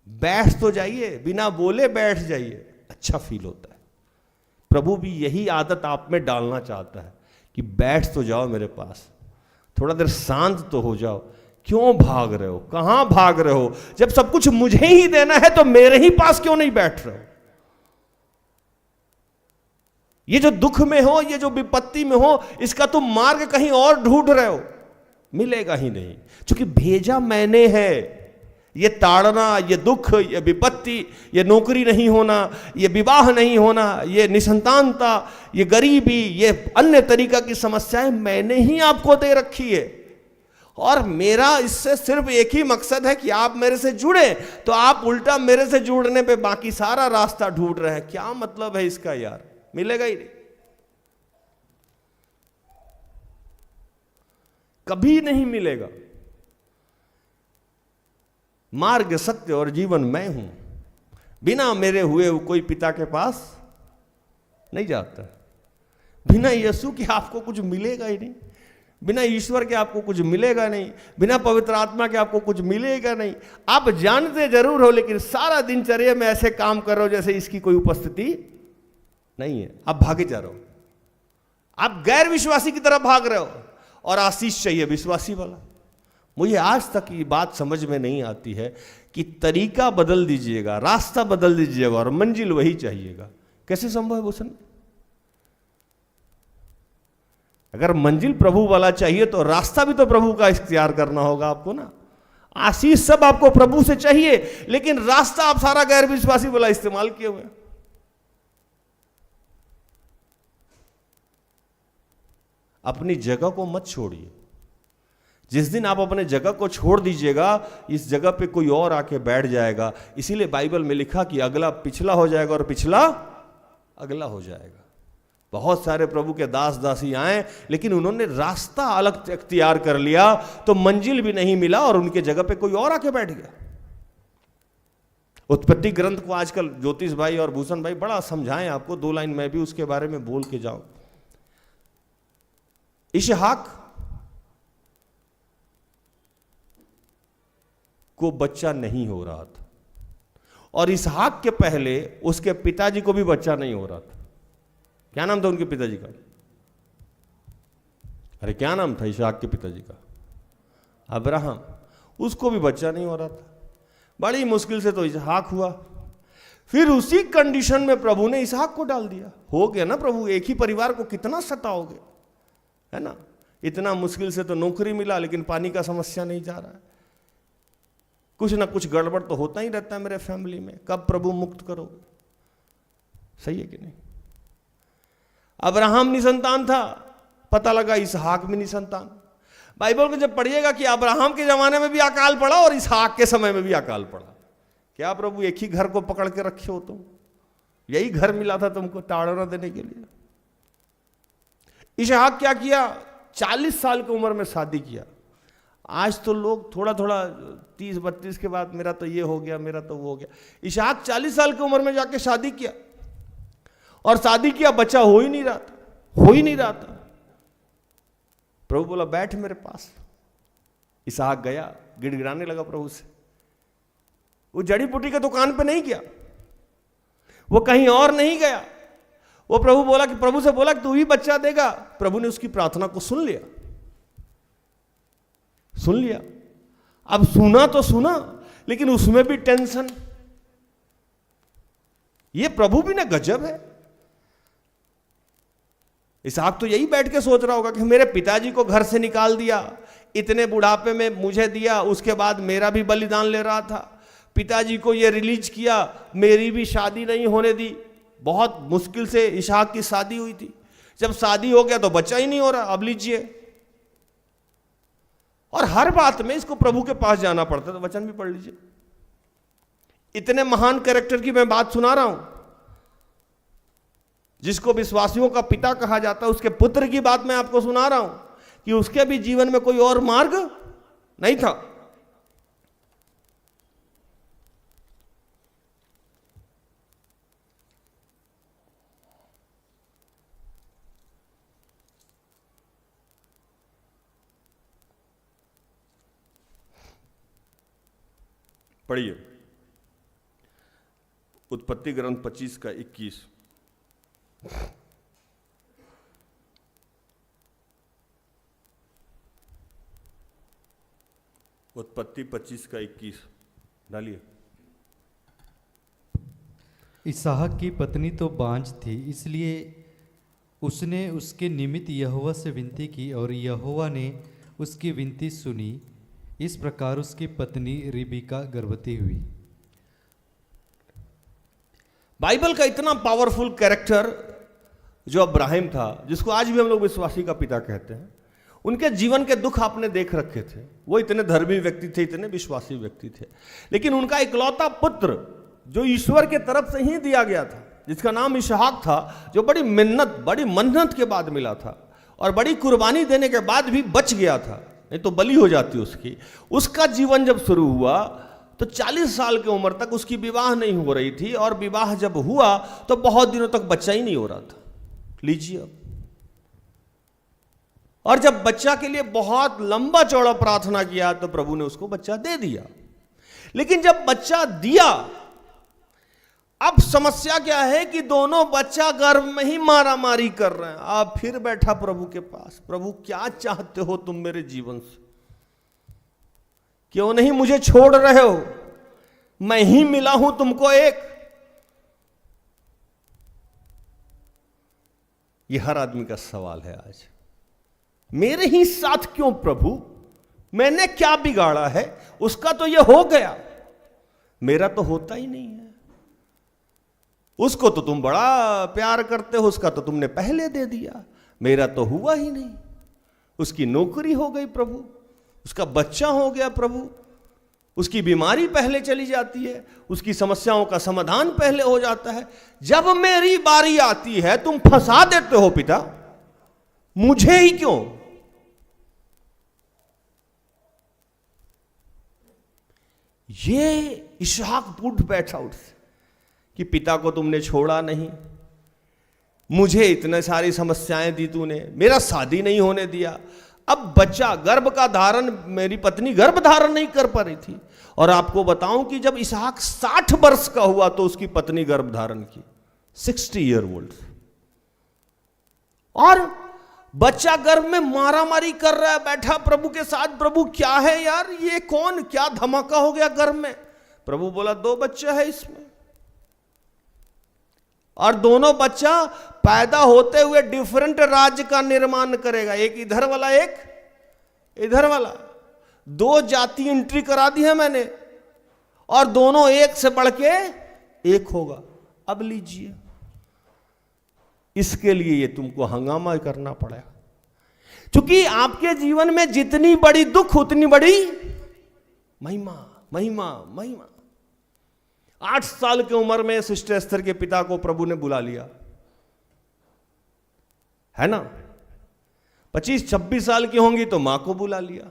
बैठ तो जाइए, बिना बोले बैठ जाइए, अच्छा फील होता है। प्रभु भी यही आदत आप में डालना चाहता है कि बैठ तो जाओ मेरे पास, थोड़ा देर शांत तो हो जाओ। क्यों भाग रहे हो, कहां भाग रहे हो? जब सब कुछ मुझे ही देना है तो मेरे ही पास क्यों नहीं बैठ रहे हो? ये जो दुख में हो, ये जो विपत्ति में हो, इसका तुम मार्ग कहीं और ढूंढ रहे हो, मिलेगा ही नहीं। क्योंकि भेजा मैंने है। ये ताड़ना, ये दुख, ये विपत्ति, ये नौकरी नहीं होना, ये विवाह नहीं होना, ये निसंतानता, ये गरीबी, ये अन्य तरीका की समस्याएं मैंने ही आपको दे रखी है। और मेरा इससे सिर्फ एक ही मकसद है कि आप मेरे से जुड़े। तो आप उल्टा मेरे से जुड़ने पे बाकी सारा रास्ता ढूंढ रहे हैं। क्या मतलब है इसका यार? मिलेगा ही नहीं, कभी नहीं मिलेगा। मार्ग, सत्य और जीवन मैं हूं। बिना मेरे हुए कोई पिता के पास नहीं जाता। बिना यीशु के आपको कुछ मिलेगा ही नहीं, बिना ईश्वर के आपको कुछ मिलेगा नहीं, बिना पवित्र आत्मा के आपको कुछ मिलेगा नहीं। आप जानते जरूर हो, लेकिन सारा दिनचर्या में ऐसे काम कर रहे हो जैसे इसकी कोई उपस्थिति नहीं है। आप भागे जा रहे हो, आप गैर विश्वासी की तरफ भाग रहे हो, और आशीष चाहिए विश्वासी वाला। मुझे आज तक ये बात समझ में नहीं आती है कि तरीका बदल दीजिएगा, रास्ता बदल दीजिएगा और मंजिल वही चाहिएगा। कैसे संभव है भूषण? अगर मंजिल प्रभु वाला चाहिए तो रास्ता भी तो प्रभु का इख्तियार करना होगा आपको ना। आशीष सब आपको प्रभु से चाहिए, लेकिन रास्ता आप सारा गैर विश्वासी वाला इस्तेमाल किए हुए। अपनी जगह को मत छोड़िए। जिस दिन आप अपने जगह को छोड़ दीजिएगा, इस जगह पे कोई और आके बैठ जाएगा। इसीलिए बाइबल में लिखा कि अगला पिछला हो जाएगा और पिछला अगला हो जाएगा। बहुत सारे प्रभु के दास दासी आए, लेकिन उन्होंने रास्ता अलग इख्तियार कर लिया, तो मंजिल भी नहीं मिला और उनके जगह पे कोई और आके बैठ गया। उत्पत्ति ग्रंथ को आजकल ज्योतिष भाई और भूषण भाई बड़ा समझाएं आपको, 2 लाइन मैं भी उसके बारे में बोल के जाऊं। इसहाक को बच्चा नहीं हो रहा था, और इसहाक के पहले उसके पिताजी को भी बच्चा नहीं हो रहा था। क्या नाम था उनके पिताजी का? अरे क्या नाम था इसहाक के पिताजी का? अब्राहम। उसको भी बच्चा नहीं हो रहा था। बड़ी मुश्किल से तो इसहाक हुआ। फिर उसी कंडीशन में प्रभु ने इसहाक को डाल दिया। हो गया ना प्रभु, एक ही परिवार को कितना सताओगे, है ना? इतना मुश्किल से तो नौकरी मिला, लेकिन पानी का समस्या नहीं जा रहा है। कुछ ना कुछ गड़बड़ तो होता ही रहता है मेरे फैमिली में। कब प्रभु मुक्त करोगे? सही है कि नहीं? अब्राहम निसंतान था, पता लगा इसहाक भी निसंतान। बाइबल को जब पढ़िएगा कि अब्राहम के जमाने में भी अकाल पड़ा और इसहाक के समय में भी अकाल पड़ा। क्या प्रभु एक ही घर को पकड़ के रखे हो तुम? यही घर मिला था तुमको ताड़ना देने के लिए। इसहाक क्या किया? 40 साल की उम्र में शादी किया। आज तो लोग थोड़ा थोड़ा 30-32 के बाद मेरा तो ये हो गया, मेरा तो वो हो गया। इसहाक 40 साल की उम्र में जाके शादी किया, और शादी किया, बच्चा हो ही नहीं रहा था, हो ही नहीं रहा था। प्रभु बोला बैठ मेरे पास। इसहाक गया, गिड़गिड़ाने लगा प्रभु से। वो जड़ी बूटी के दुकान पे नहीं गया, वो कहीं और नहीं गया। वो प्रभु से बोला कि तू ही बच्चा देगा। प्रभु ने उसकी प्रार्थना को सुन लिया। अब सुना तो सुना, लेकिन उसमें भी टेंशन। ये प्रभु भी ना गजब है। इसहाक तो यही बैठ के सोच रहा होगा कि मेरे पिताजी को घर से निकाल दिया, इतने बुढ़ापे में मुझे दिया, उसके बाद मेरा भी बलिदान ले रहा था। पिताजी को ये रिलीज किया, मेरी भी शादी नहीं होने दी। बहुत मुश्किल से इसहाक की शादी हुई थी। जब शादी हो गया तो बच्चा ही नहीं हो रहा। अब लीजिए, और हर बात में इसको प्रभु के पास जाना पड़ता है। तो वचन भी पढ़ लीजिए। इतने महान कैरेक्टर की मैं बात सुना रहा हूं, जिसको विश्वासियों का पिता कहा जाता है, उसके पुत्र की बात मैं आपको सुना रहा हूं कि उसके भी जीवन में कोई और मार्ग नहीं था। पढ़िए उत्पत्ति ग्रंथ 25 का 21। उत्पत्ति 25 का 21 डालिए। इसहाक की पत्नी तो बांझ थी, इसलिए उसने उसके निमित्त यहोवा से विनती की और यहोवा ने उसकी विनती सुनी। इस प्रकार उसकी पत्नी रिबका गर्भवती हुई। बाइबल का इतना पावरफुल कैरेक्टर जो अब्राहिम था, जिसको आज भी हम लोग विश्वासी का पिता कहते हैं, उनके जीवन के दुख आपने देख रखे थे। वो इतने धर्मी व्यक्ति थे, इतने विश्वासी व्यक्ति थे, लेकिन उनका इकलौता पुत्र जो ईश्वर के तरफ से ही दिया गया था, जिसका नाम इसहाक था, जो बड़ी मेहनत के बाद मिला था और बड़ी कुर्बानी देने के बाद भी बच गया था, नहीं तो बलि हो जाती उसकी। उसका जीवन जब शुरू हुआ तो 40 साल की उम्र तक उसकी विवाह नहीं हो रही थी, और विवाह जब हुआ तो बहुत दिनों तक बच्चा ही नहीं हो रहा था। लीजिए अब, और जब बच्चा के लिए बहुत लंबा चौड़ा प्रार्थना किया तो प्रभु ने उसको बच्चा दे दिया। लेकिन जब बच्चा दिया, अब समस्या क्या है कि दोनों बच्चा गर्भ में ही मारा मारी कर रहे हैं। अब फिर बैठा प्रभु के पास, प्रभु क्या चाहते हो तुम मेरे जीवन से? क्यों नहीं मुझे छोड़ रहे हो? मैं ही मिला हूं तुमको एक। यह हर आदमी का सवाल है आज। मेरे ही साथ क्यों प्रभु? मैंने क्या बिगाड़ा है? उसका तो यह हो गया, मेरा तो होता ही नहीं है। उसको तो तुम बड़ा प्यार करते हो, उसका तो तुमने पहले दे दिया, मेरा तो हुआ ही नहीं। उसकी नौकरी हो गई प्रभु, उसका बच्चा हो गया प्रभु, उसकी बीमारी पहले चली जाती है, उसकी समस्याओं का समाधान पहले हो जाता है। जब मेरी बारी आती है तुम फंसा देते हो पिता, मुझे ही क्यों? ये इसहाक उठ बैठा कि पिता को तुमने छोड़ा नहीं, मुझे इतने सारी समस्याएं दी तूने, मेरा शादी नहीं होने दिया। अब बच्चा गर्भ का धारण, मेरी पत्नी गर्भ धारण नहीं कर पा रही थी, और आपको बताऊं कि जब इसहाक 60 वर्ष का हुआ तो उसकी पत्नी गर्भ धारण की, 60 ईयर ओल्ड। और बच्चा गर्भ में मारामारी कर रहा है बैठा प्रभु के साथ। प्रभु क्या है यार, ये कौन, क्या धमाका हो गया गर्भ में? प्रभु बोला 2 बच्चा है इसमें, और दोनों बच्चा पैदा होते हुए डिफरेंट राज्य का निर्माण करेगा, एक इधर वाला एक इधर वाला। 2 जाति एंट्री करा दी है मैंने, और दोनों एक से बढ़ के एक होगा। अब लीजिए, इसके लिए ये तुमको हंगामा करना पड़ेगा, क्योंकि आपके जीवन में जितनी बड़ी दुख उतनी बड़ी महिमा महिमा महिमा। 8 साल की उम्र में सिस्टर एस्थर के पिता को प्रभु ने बुला लिया, है ना। 25-26 साल की होंगी तो मां को बुला लिया।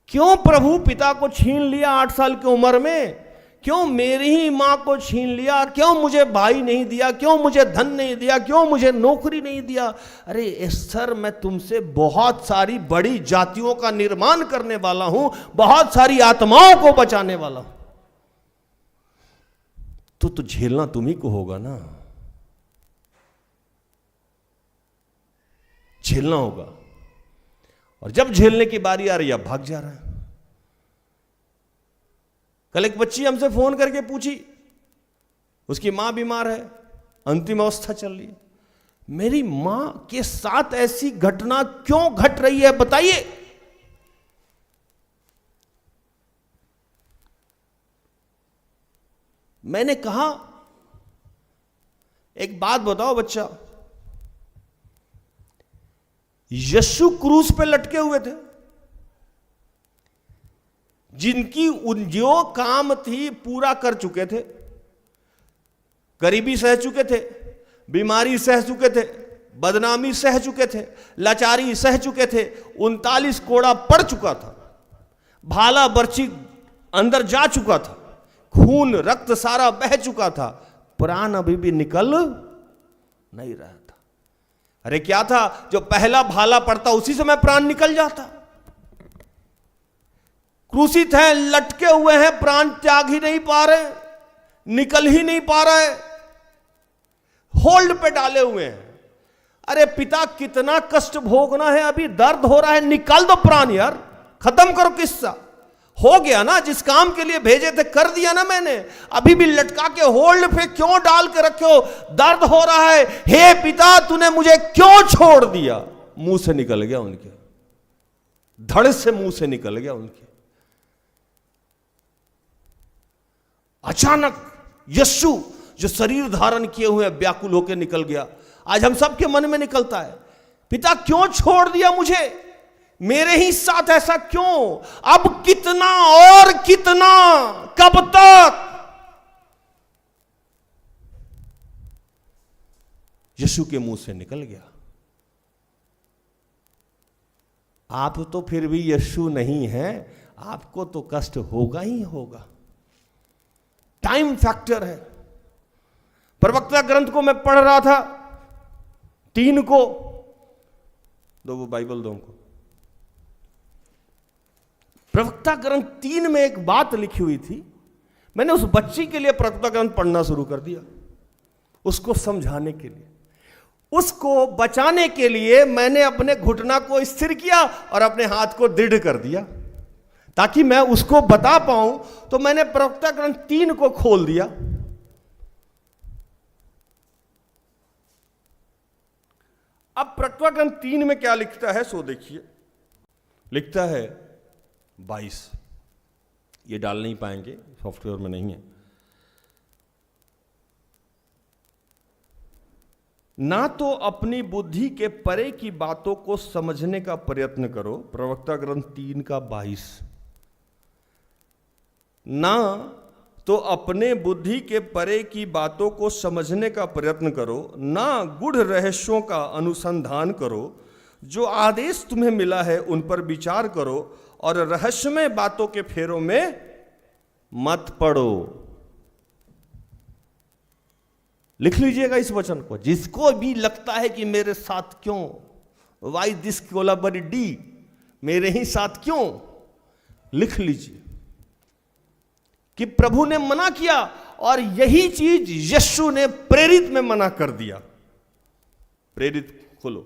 क्यों प्रभु पिता को छीन लिया 8 साल की उम्र में? क्यों मेरी ही मां को छीन लिया? क्यों मुझे भाई नहीं दिया? क्यों मुझे धन नहीं दिया? क्यों मुझे नौकरी नहीं दिया? अरे एस्थर, मैं तुमसे बहुत सारी बड़ी जातियों का निर्माण करने वाला हूं, बहुत सारी आत्माओं को बचाने वाला हूं। तो झेलना तुम्ही को होगा ना, झेलना होगा। और जब झेलने की बारी आ रही है, भाग जा रहा है। कल एक बच्ची हमसे फोन करके पूछी, उसकी मां बीमार है, अंतिम अवस्था चल रही है। मेरी मां के साथ ऐसी घटना क्यों घट रही है बताइए। मैंने कहा एक बात बताओ बच्चा, यीशु क्रूस पे लटके हुए थे, जिनकी जो काम थी पूरा कर चुके थे, गरीबी सह चुके थे, बीमारी सह चुके थे, बदनामी सह चुके थे, लाचारी सह चुके थे, 39 कोड़ा पड़ चुका था, भाला बर्छी अंदर जा चुका था, खून रक्त सारा बह चुका था, प्राण अभी भी निकल नहीं रहा था। अरे क्या था, जो पहला भाला पड़ता उसी समय प्राण निकल जाता। क्रूसित हैं, लटके हुए हैं, प्राण त्याग ही नहीं पा रहे, निकल ही नहीं पा रहे, होल्ड पे डाले हुए हैं। अरे पिता, कितना कष्ट भोगना है, अभी दर्द हो रहा है, निकाल दो प्राण यार, खत्म करो किस्सा। हो गया ना, जिस काम के लिए भेजे थे कर दिया ना मैंने, अभी भी लटका के होल्ड पे क्यों डाल के रखे हो? दर्द हो रहा है, हे पिता तूने मुझे क्यों छोड़ दिया? मुंह से निकल गया उनके, धड़ से मुंह से निकल गया उनके। अचानक यीशु जो शरीर धारण किए हुए व्याकुल होकर निकल गया। आज हम सबके मन में निकलता है, पिता क्यों छोड़ दिया मुझे, मेरे ही साथ ऐसा क्यों, अब कितना और कितना, कब तक? यीशु के मुंह से निकल गया। आप तो फिर भी यीशु नहीं है, आपको तो कष्ट होगा ही होगा। टाइम फैक्टर है। प्रवक्ता ग्रंथ को मैं पढ़ रहा था, 3 को दो, वो बाइबल दो हमको। प्रवक्ता ग्रंथ 3 में एक बात लिखी हुई थी। मैंने उस बच्ची के लिए प्रवक्ता ग्रंथ पढ़ना शुरू कर दिया, उसको समझाने के लिए, उसको बचाने के लिए मैंने अपने घुटना को स्थिर किया और अपने हाथ को दृढ़ कर दिया ताकि मैं उसको बता पाऊं। तो मैंने प्रवक्ता ग्रंथ 3 को खोल दिया। अब प्रवक्ता ग्रंथ 3 में क्या लिखता है सो देखिए। लिखता है 22, ये डाल नहीं पाएंगे, सॉफ्टवेयर में नहीं है। ना तो अपनी बुद्धि के परे की बातों को समझने का प्रयत्न करो, प्रवक्ता ग्रंथ 3 का 22। ना तो अपने बुद्धि के परे की बातों को समझने का प्रयत्न करो, ना गूढ़ रहस्यों का अनुसंधान करो, जो आदेश तुम्हें मिला है उन पर विचार करो और रहस्यमय बातों के फेरों में मत पड़ो। लिख लीजिएगा इस वचन को। जिसको भी लगता है कि मेरे साथ क्यों, वाई दिस कोलाबरी डी, मेरे ही साथ क्यों, लिख लीजिए कि प्रभु ने मना किया और यही चीज यीशु ने प्रेरित में मना कर दिया। प्रेरित खोलो।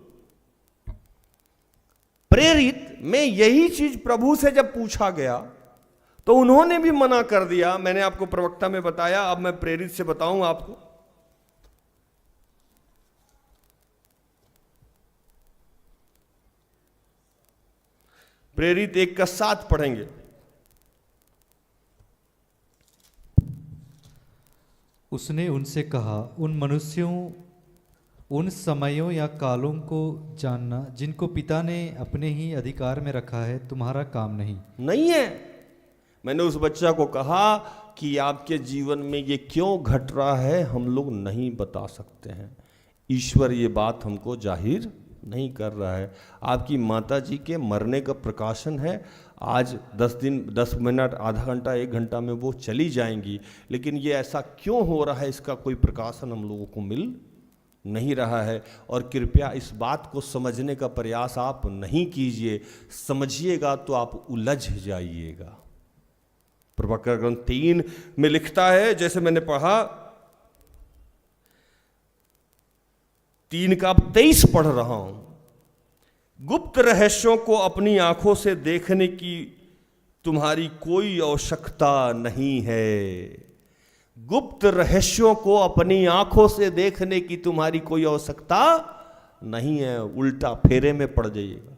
प्रेरित में यही चीज प्रभु से जब पूछा गया तो उन्होंने भी मना कर दिया। मैंने आपको प्रवक्ता में बताया, अब मैं प्रेरित से बताऊं आपको। प्रेरित 1 का 7 पढ़ेंगे। उसने उनसे कहा, उन मनुष्यों, उन समयों या कालों को जानना जिनको पिता ने अपने ही अधिकार में रखा है तुम्हारा काम नहीं है। मैंने उस बच्चा को कहा कि आपके जीवन में ये क्यों घट रहा है हम लोग नहीं बता सकते हैं, ईश्वर ये बात हमको जाहिर नहीं कर रहा है। आपकी माता जी के मरने का प्रकाशन है, आज 10 दिन 10 मिनट, आधा घंटा, 1 घंटा में वो चली जाएंगी, लेकिन ये ऐसा क्यों हो रहा है इसका कोई प्रकाशन हम लोगों को मिल नहीं रहा है। और कृपया इस बात को समझने का प्रयास आप नहीं कीजिए, समझिएगा तो आप उलझ जाइएगा। प्रवक्ता ग्रंथ 3 में लिखता है, जैसे मैंने पढ़ा, 3 का 23 पढ़ रहा हूं। गुप्त रहस्यों को अपनी आंखों से देखने की तुम्हारी कोई आवश्यकता नहीं है। गुप्त रहस्यों को अपनी आंखों से देखने की तुम्हारी कोई आवश्यकता नहीं है। उल्टा फेरे में पड़ जाइएगा,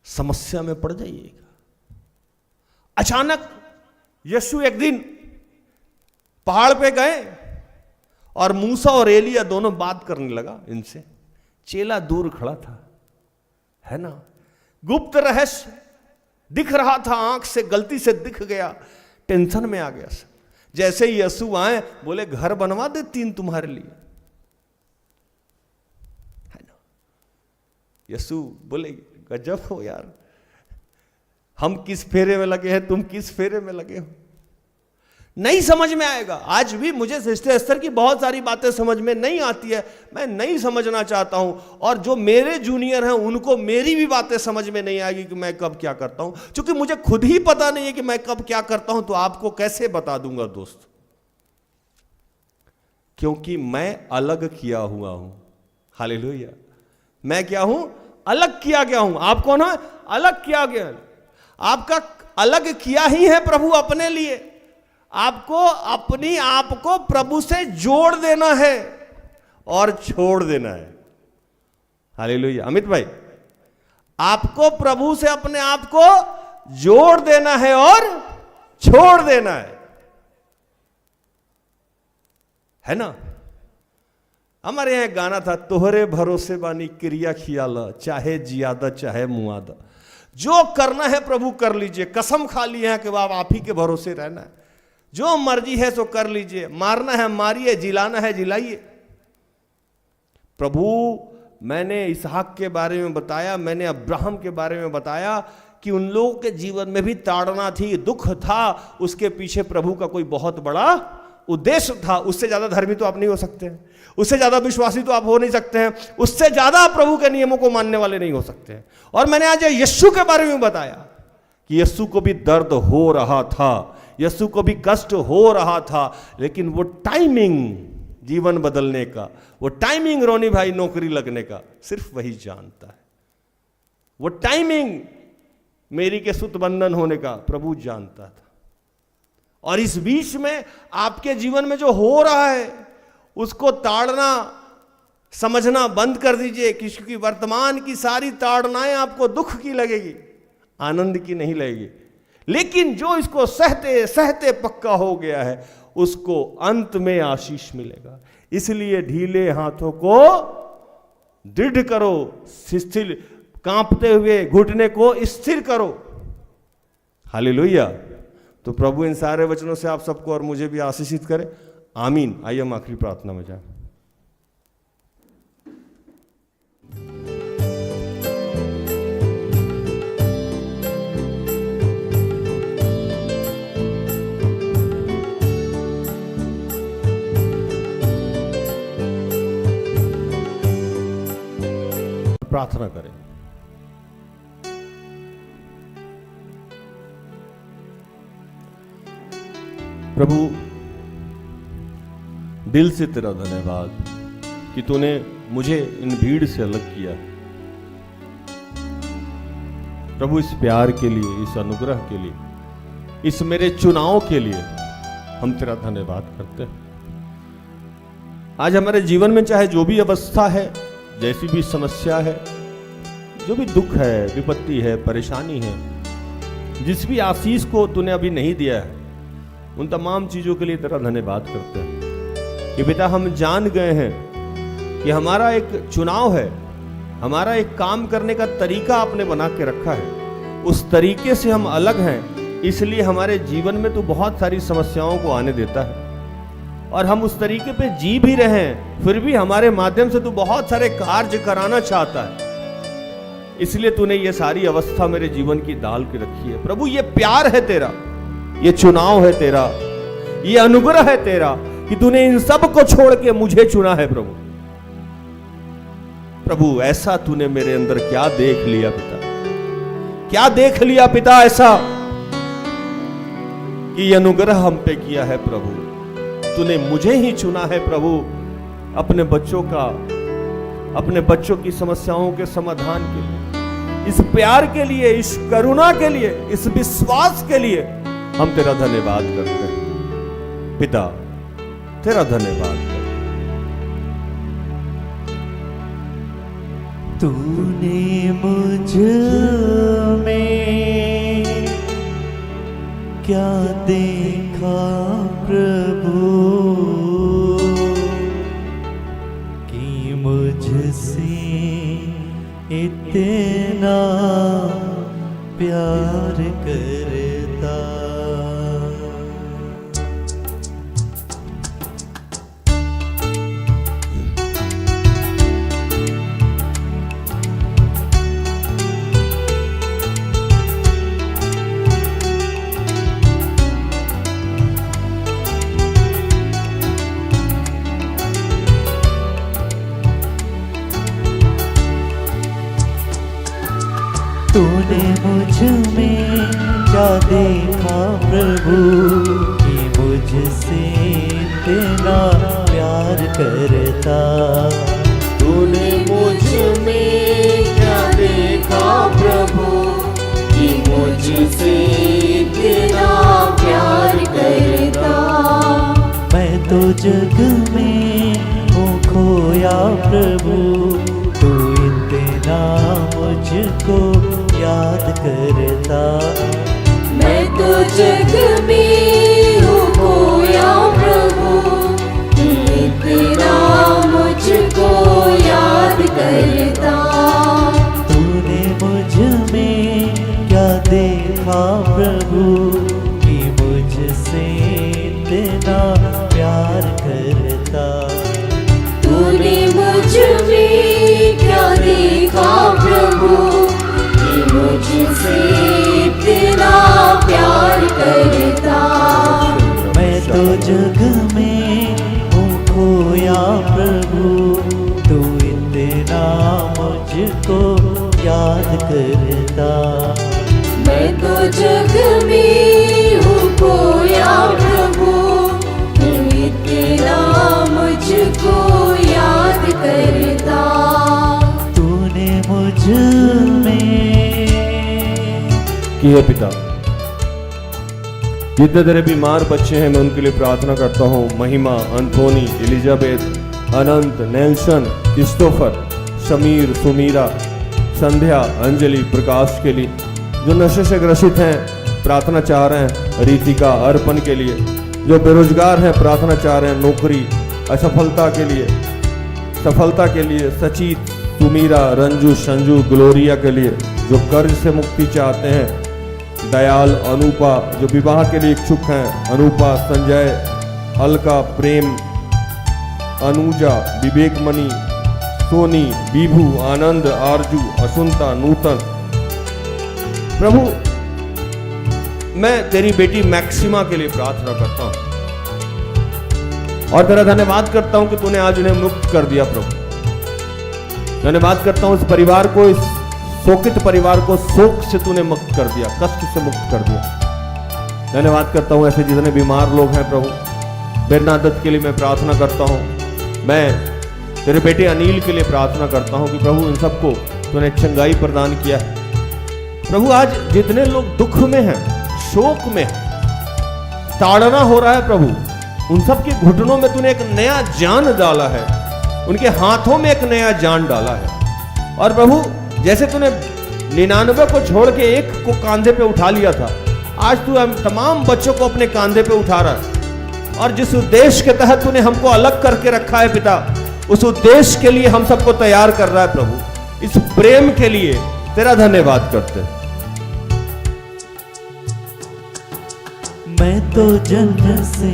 समस्या में पड़ जाइएगा। अचानक यीशु एक दिन पहाड़ पे गए और मूसा और एलिया दोनों बात करने लगा इनसे। चेला दूर खड़ा था, है ना। गुप्त रहस्य दिख रहा था, आंख से गलती से दिख गया, टेंशन में आ गया। जैसे ही यीशु आए, बोले घर बनवा दे 3 तुम्हारे लिए, है ना। यीशु बोले गजब हो यार, हम किस फेरे में लगे हैं, तुम किस फेरे में लगे हो। नहीं समझ में आएगा। आज भी मुझे सिस्टर एस्तर की बहुत सारी बातें समझ में नहीं आती है, मैं नहीं समझना चाहता हूं, और जो मेरे जूनियर हैं उनको मेरी भी बातें समझ में नहीं आएगी कि मैं कब क्या करता हूं, क्योंकि मुझे खुद ही पता नहीं है कि मैं कब क्या करता हूं, तो आपको कैसे बता दूंगा दोस्त, क्योंकि मैं अलग किया हुआ हूं। हालेलुया। मैं क्या हूं? अलग किया गया हूं। आप कौन हो? अलग किया गया। आपका अलग किया ही है प्रभु अपने लिए। आपको अपनी आप को प्रभु से जोड़ देना है और छोड़ देना है। हालेलुया। अमित भाई, आपको प्रभु से अपने आप को जोड़ देना है और छोड़ देना है ना? हमारे यहां एक गाना था, तोहरे भरोसे बानी क्रिया खियाला, चाहे जियादा चाहे मुआदा। जो करना है प्रभु कर लीजिए, कसम खा ली है कि बाप आप ही के भरोसे रहना है, जो मर्जी है सो कर लीजिए, मारना है मारिए, जिलाना है जिलाइए। प्रभु, मैंने इसहाक के बारे में बताया, मैंने अब्राहम के बारे में बताया कि उन लोगों के जीवन में भी ताड़ना थी, दुख था, उसके पीछे प्रभु का कोई बहुत बड़ा उद्देश्य था। उससे ज्यादा धर्मी तो आप नहीं हो सकते हैं, उससे ज्यादा विश्वासी तो आप हो नहीं सकते हैं, उससे ज्यादा आप प्रभु के नियमों को मानने वाले नहीं हो सकते हैं। और मैंने आज यीशु के बारे में बताया कि यीशु को भी दर्द हो रहा था, यीशु को भी कष्ट हो रहा था, लेकिन वो टाइमिंग जीवन बदलने का, वो टाइमिंग रोनी भाई नौकरी लगने का सिर्फ वही जानता है। वो टाइमिंग मेरी के सुत बंधन होने का प्रभु जानता था। और इस बीच में आपके जीवन में जो हो रहा है उसको ताड़ना समझना बंद कर दीजिए, क्योंकि वर्तमान की सारी ताड़नाएं आपको दुख की लगेगी, आनंद की नहीं लगेगी। लेकिन जो इसको सहते सहते पक्का हो गया है उसको अंत में आशीष मिलेगा। इसलिए ढीले हाथों को दृढ़ करो, स्थिर, कांपते हुए घुटने को स्थिर करो। हालेलुया। तो प्रभु इन सारे वचनों से आप सबको और मुझे भी आशीषित करे। आमीन। आइए हम आखिरी प्रार्थना में जाएं। प्रार्थना करें। प्रभु, दिल से तेरा धन्यवाद कि तूने मुझे इन भीड़ से अलग किया। प्रभु, इस प्यार के लिए, इस अनुग्रह के लिए, इस मेरे चुनाव के लिए हम तेरा धन्यवाद करते हैं। आज हमारे जीवन में चाहे जो भी अवस्था है, जैसी भी समस्या है, जो भी दुख है, विपत्ति है, परेशानी है, जिस भी आशीष को तूने अभी नहीं दिया है, उन तमाम चीजों के लिए तेरा धन्यवाद करते हैं कि बेटा हम जान गए हैं कि हमारा एक चुनाव है, हमारा एक काम करने का तरीका आपने बना के रखा है, उस तरीके से हम अलग हैं। इसलिए हमारे जीवन में तो बहुत सारी समस्याओं को आने देता है और हम उस तरीके पे जी भी रहे हैं, फिर भी हमारे माध्यम से तू बहुत सारे कार्य कराना चाहता है। इसलिए तूने ये सारी अवस्था मेरे जीवन की डाल के रखी है। प्रभु, ये प्यार है तेरा, ये चुनाव है तेरा, ये अनुग्रह है तेरा कि तूने इन सब को छोड़ के मुझे चुना है। प्रभु, प्रभु ऐसा तूने मेरे अंदर क्या देख लिया पिता, क्या देख लिया पिता ऐसा कि ये अनुग्रह हम पे किया है। प्रभु, तूने मुझे ही चुना है प्रभु, अपने बच्चों का, अपने बच्चों की समस्याओं के समाधान के लिए, इस प्यार के लिए, इस करुणा के लिए, इस विश्वास के लिए हम तेरा धन्यवाद करते हैं। पिता, तेरा धन्यवाद करते हैं। तूने मुझ में क्या देखा प्रभु कि मुझसे इतना प्यार करता। तूने मुझ में क्या देखा प्रभु कि मुझसे इतना प्यार करता। तूने मुझ में क्या देखा प्रभु कि मुझसे इतना प्यार करता। मैं तो जग में हूँ खोया प्रभु, तू इतना मुझको याद करता। मैं तो जग में हूँ खोया प्रभु, तू इतना मुझको याद करता। तूने मुझ में क्या देखा प्रभु कि मुझसे इतना प्यार करता। तूने मुझ में क्या देखा प्रभु कि मुझसे इतना प्यार करता। मैं तो जग में हूँ खोया प्रभु, तू इतना मुझको याद करता। मैं तो जग में हूँ खोया प्रभु, तू इतना मुझको याद करता। तूने मुझ में कि हे पिता, जितने तेरे बीमार बच्चे हैं मैं उनके लिए प्रार्थना करता हूँ। महिमा, अंथोनी, एलिजाबेथ, अनंत, नेल्सन, क्रिस्टोफर, समीर, सुमीरा, संध्या, अंजलि, प्रकाश के लिए। जो नशे से ग्रसित हैं प्रार्थना चाह रहे हैं, रीतिका, अर्पण के लिए। जो बेरोजगार हैं प्रार्थना चाह रहे हैं नौकरी, असफलता के लिए, सफलता के लिए। सचित, सुमीरा, रंजू, संजू, ग्लोरिया के लिए। जो कर्ज से मुक्ति चाहते हैं, दयाल, अनूपा, जो विवाह के लिए इच्छुक हैं, अनूपा, संजय, अलका, प्रेम, अनुजा, विवेकमणि, सोनी, विभू, आनंद, आरजू, असुंता, नूतन। प्रभु मैं तेरी बेटी मैक्सिमा के लिए प्रार्थना करता हूं और तेरा धन्यवाद करता हूं कि तूने आज उन्हें मुक्त कर दिया। प्रभु धन्यवाद करता हूं इस परिवार को, इस शोकित परिवार को शोक से तूने मुक्त कर दिया, कष्ट से मुक्त कर दिया। धन्यवाद करता हूं ऐसे जितने बीमार लोग हैं प्रभु। बेरनादत के लिए मैं प्रार्थना करता हूं। मैं तेरे बेटे अनिल के लिए प्रार्थना करता हूं कि प्रभु इन सबको तूने चंगाई प्रदान किया है। प्रभु आज जितने लोग दुख में हैं, शोक में हैं, ताड़ना हो रहा है प्रभु, उन सब के घुटनों में तूने एक नया जान डाला है, उनके हाथों में एक नया जान डाला है। और प्रभु जैसे तूने 99 को छोड़ के एक को कांधे पे उठा लिया था, आज तू हम तमाम बच्चों को अपने कांधे पे उठा रहा है। और जिस उद्देश्य के तहत तूने हमको अलग करके रखा है पिता, उस उद्देश्य के लिए हम सबको तैयार कर रहा है प्रभु। इस प्रेम के लिए तेरा धन्यवाद करते हैं। मैं तो जन्म से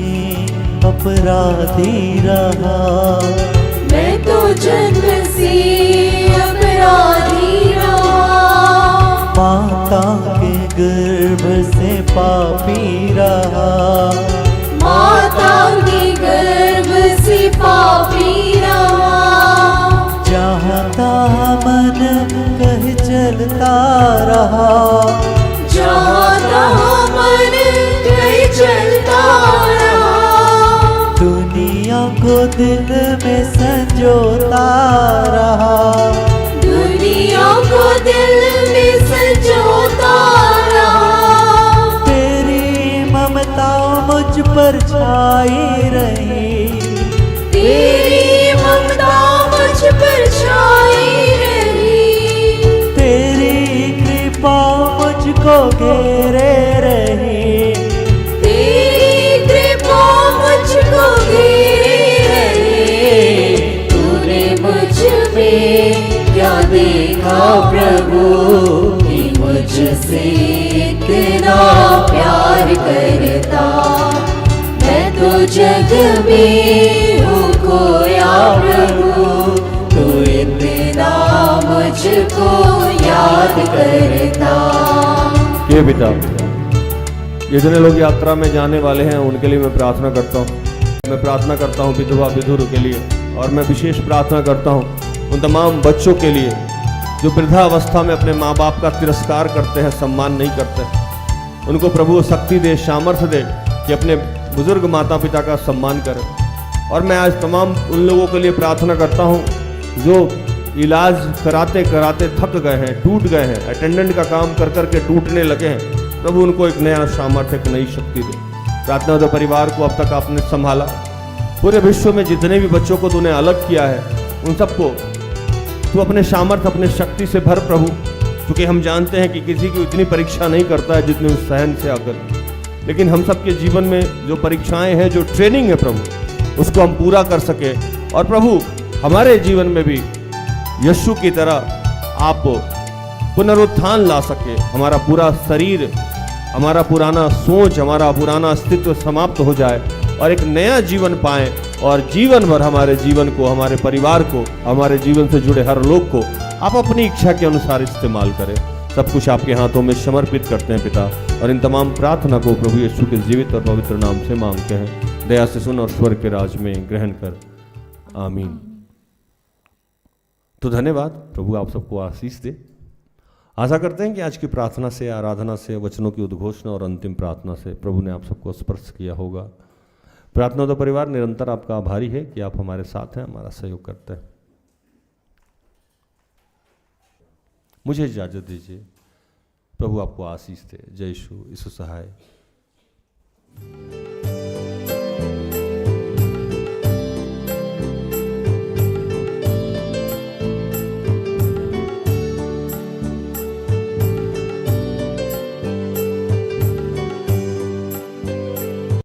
अपराधी रहा, मैं तो जन्म से अपराधी रहा। माता के गर्भ से पापी रहा, माता के गर्भ से पापी रहा। चाहता मन कह चलता रहा, चाहता मन कहीं चलता रहा। दुनिया को दिल में संजोता रहा, दुनिया को दिल में संजोता रहा। तेरी ममता मुझ पर छाई रही, तेरी ममता मुझ पर छाई रही। तेरी कृपा मुझको घेरे रही, तेरी कृपा मुझको घेरे रही। तूने मुझ में क्या देखा प्रभु कि मुझसे इतना प्यार करता। मैं तो जग में हूँ खोया प्रभु, तू इतना मुझको याद करता। ये पिता, जितने लोग यात्रा में जाने वाले हैं उनके लिए मैं प्रार्थना करता हूँ। मैं प्रार्थना करता हूँ विधवा विधुर के लिए, और मैं विशेष प्रार्थना करता हूँ उन तमाम बच्चों के लिए जो वृद्धावस्था में अपने माँ बाप का तिरस्कार करते हैं, सम्मान नहीं करते, उनको प्रभु शक्ति दे, सामर्थ्य दे कि अपने बुजुर्ग माता पिता का सम्मान करें। और मैं आज तमाम उन लोगों के लिए प्रार्थना करता हूँ जो इलाज कराते कराते थक गए हैं, टूट गए हैं, अटेंडेंट का काम कर कर के टूटने लगे हैं। प्रभु उनको एक नया सामर्थ्य, एक नई शक्ति दे। प्रार्थना दो परिवार को अब तक आपने संभाला, पूरे विश्व में जितने भी बच्चों को तूने अलग किया है उन सबको तू अपने सामर्थ्य, अपने शक्ति से भर प्रभु, क्योंकि हम जानते हैं कि किसी की इतनी परीक्षा नहीं करता है जितनी उस सहन से आकर, लेकिन हम सबके जीवन में जो परीक्षाएं हैं, जो ट्रेनिंग है प्रभु, उसको हम पूरा कर सके। और प्रभु हमारे जीवन में भी यीशु की तरह आप पुनरुत्थान ला सके, हमारा पूरा शरीर, हमारा पुराना सोच, हमारा पुराना अस्तित्व समाप्त हो जाए और एक नया जीवन पाएं, और जीवन भर हमारे जीवन को, हमारे परिवार को, हमारे जीवन से जुड़े हर लोग को आप अपनी इच्छा के अनुसार इस्तेमाल करें। सब कुछ आपके हाथों में समर्पित करते हैं पिता, और इन तमाम प्रार्थना को प्रभु यीशु के जीवित और पवित्र नाम से मांगते हैं। दया से सुन और स्वर्ग के राज में ग्रहण कर, आमीन। तो धन्यवाद, प्रभु आप सबको आशीष दे। आशा करते हैं कि आज की प्रार्थना से, आराधना से, वचनों की उद्घोषणा और अंतिम प्रार्थना से प्रभु ने आप सबको स्पर्श किया होगा। प्रार्थना तो परिवार निरंतर आपका आभारी है कि आप हमारे साथ हैं, हमारा सहयोग करते हैं। मुझे इजाजत दीजिए, प्रभु आपको आशीष दे। जय यीशु, यीशु सहाय।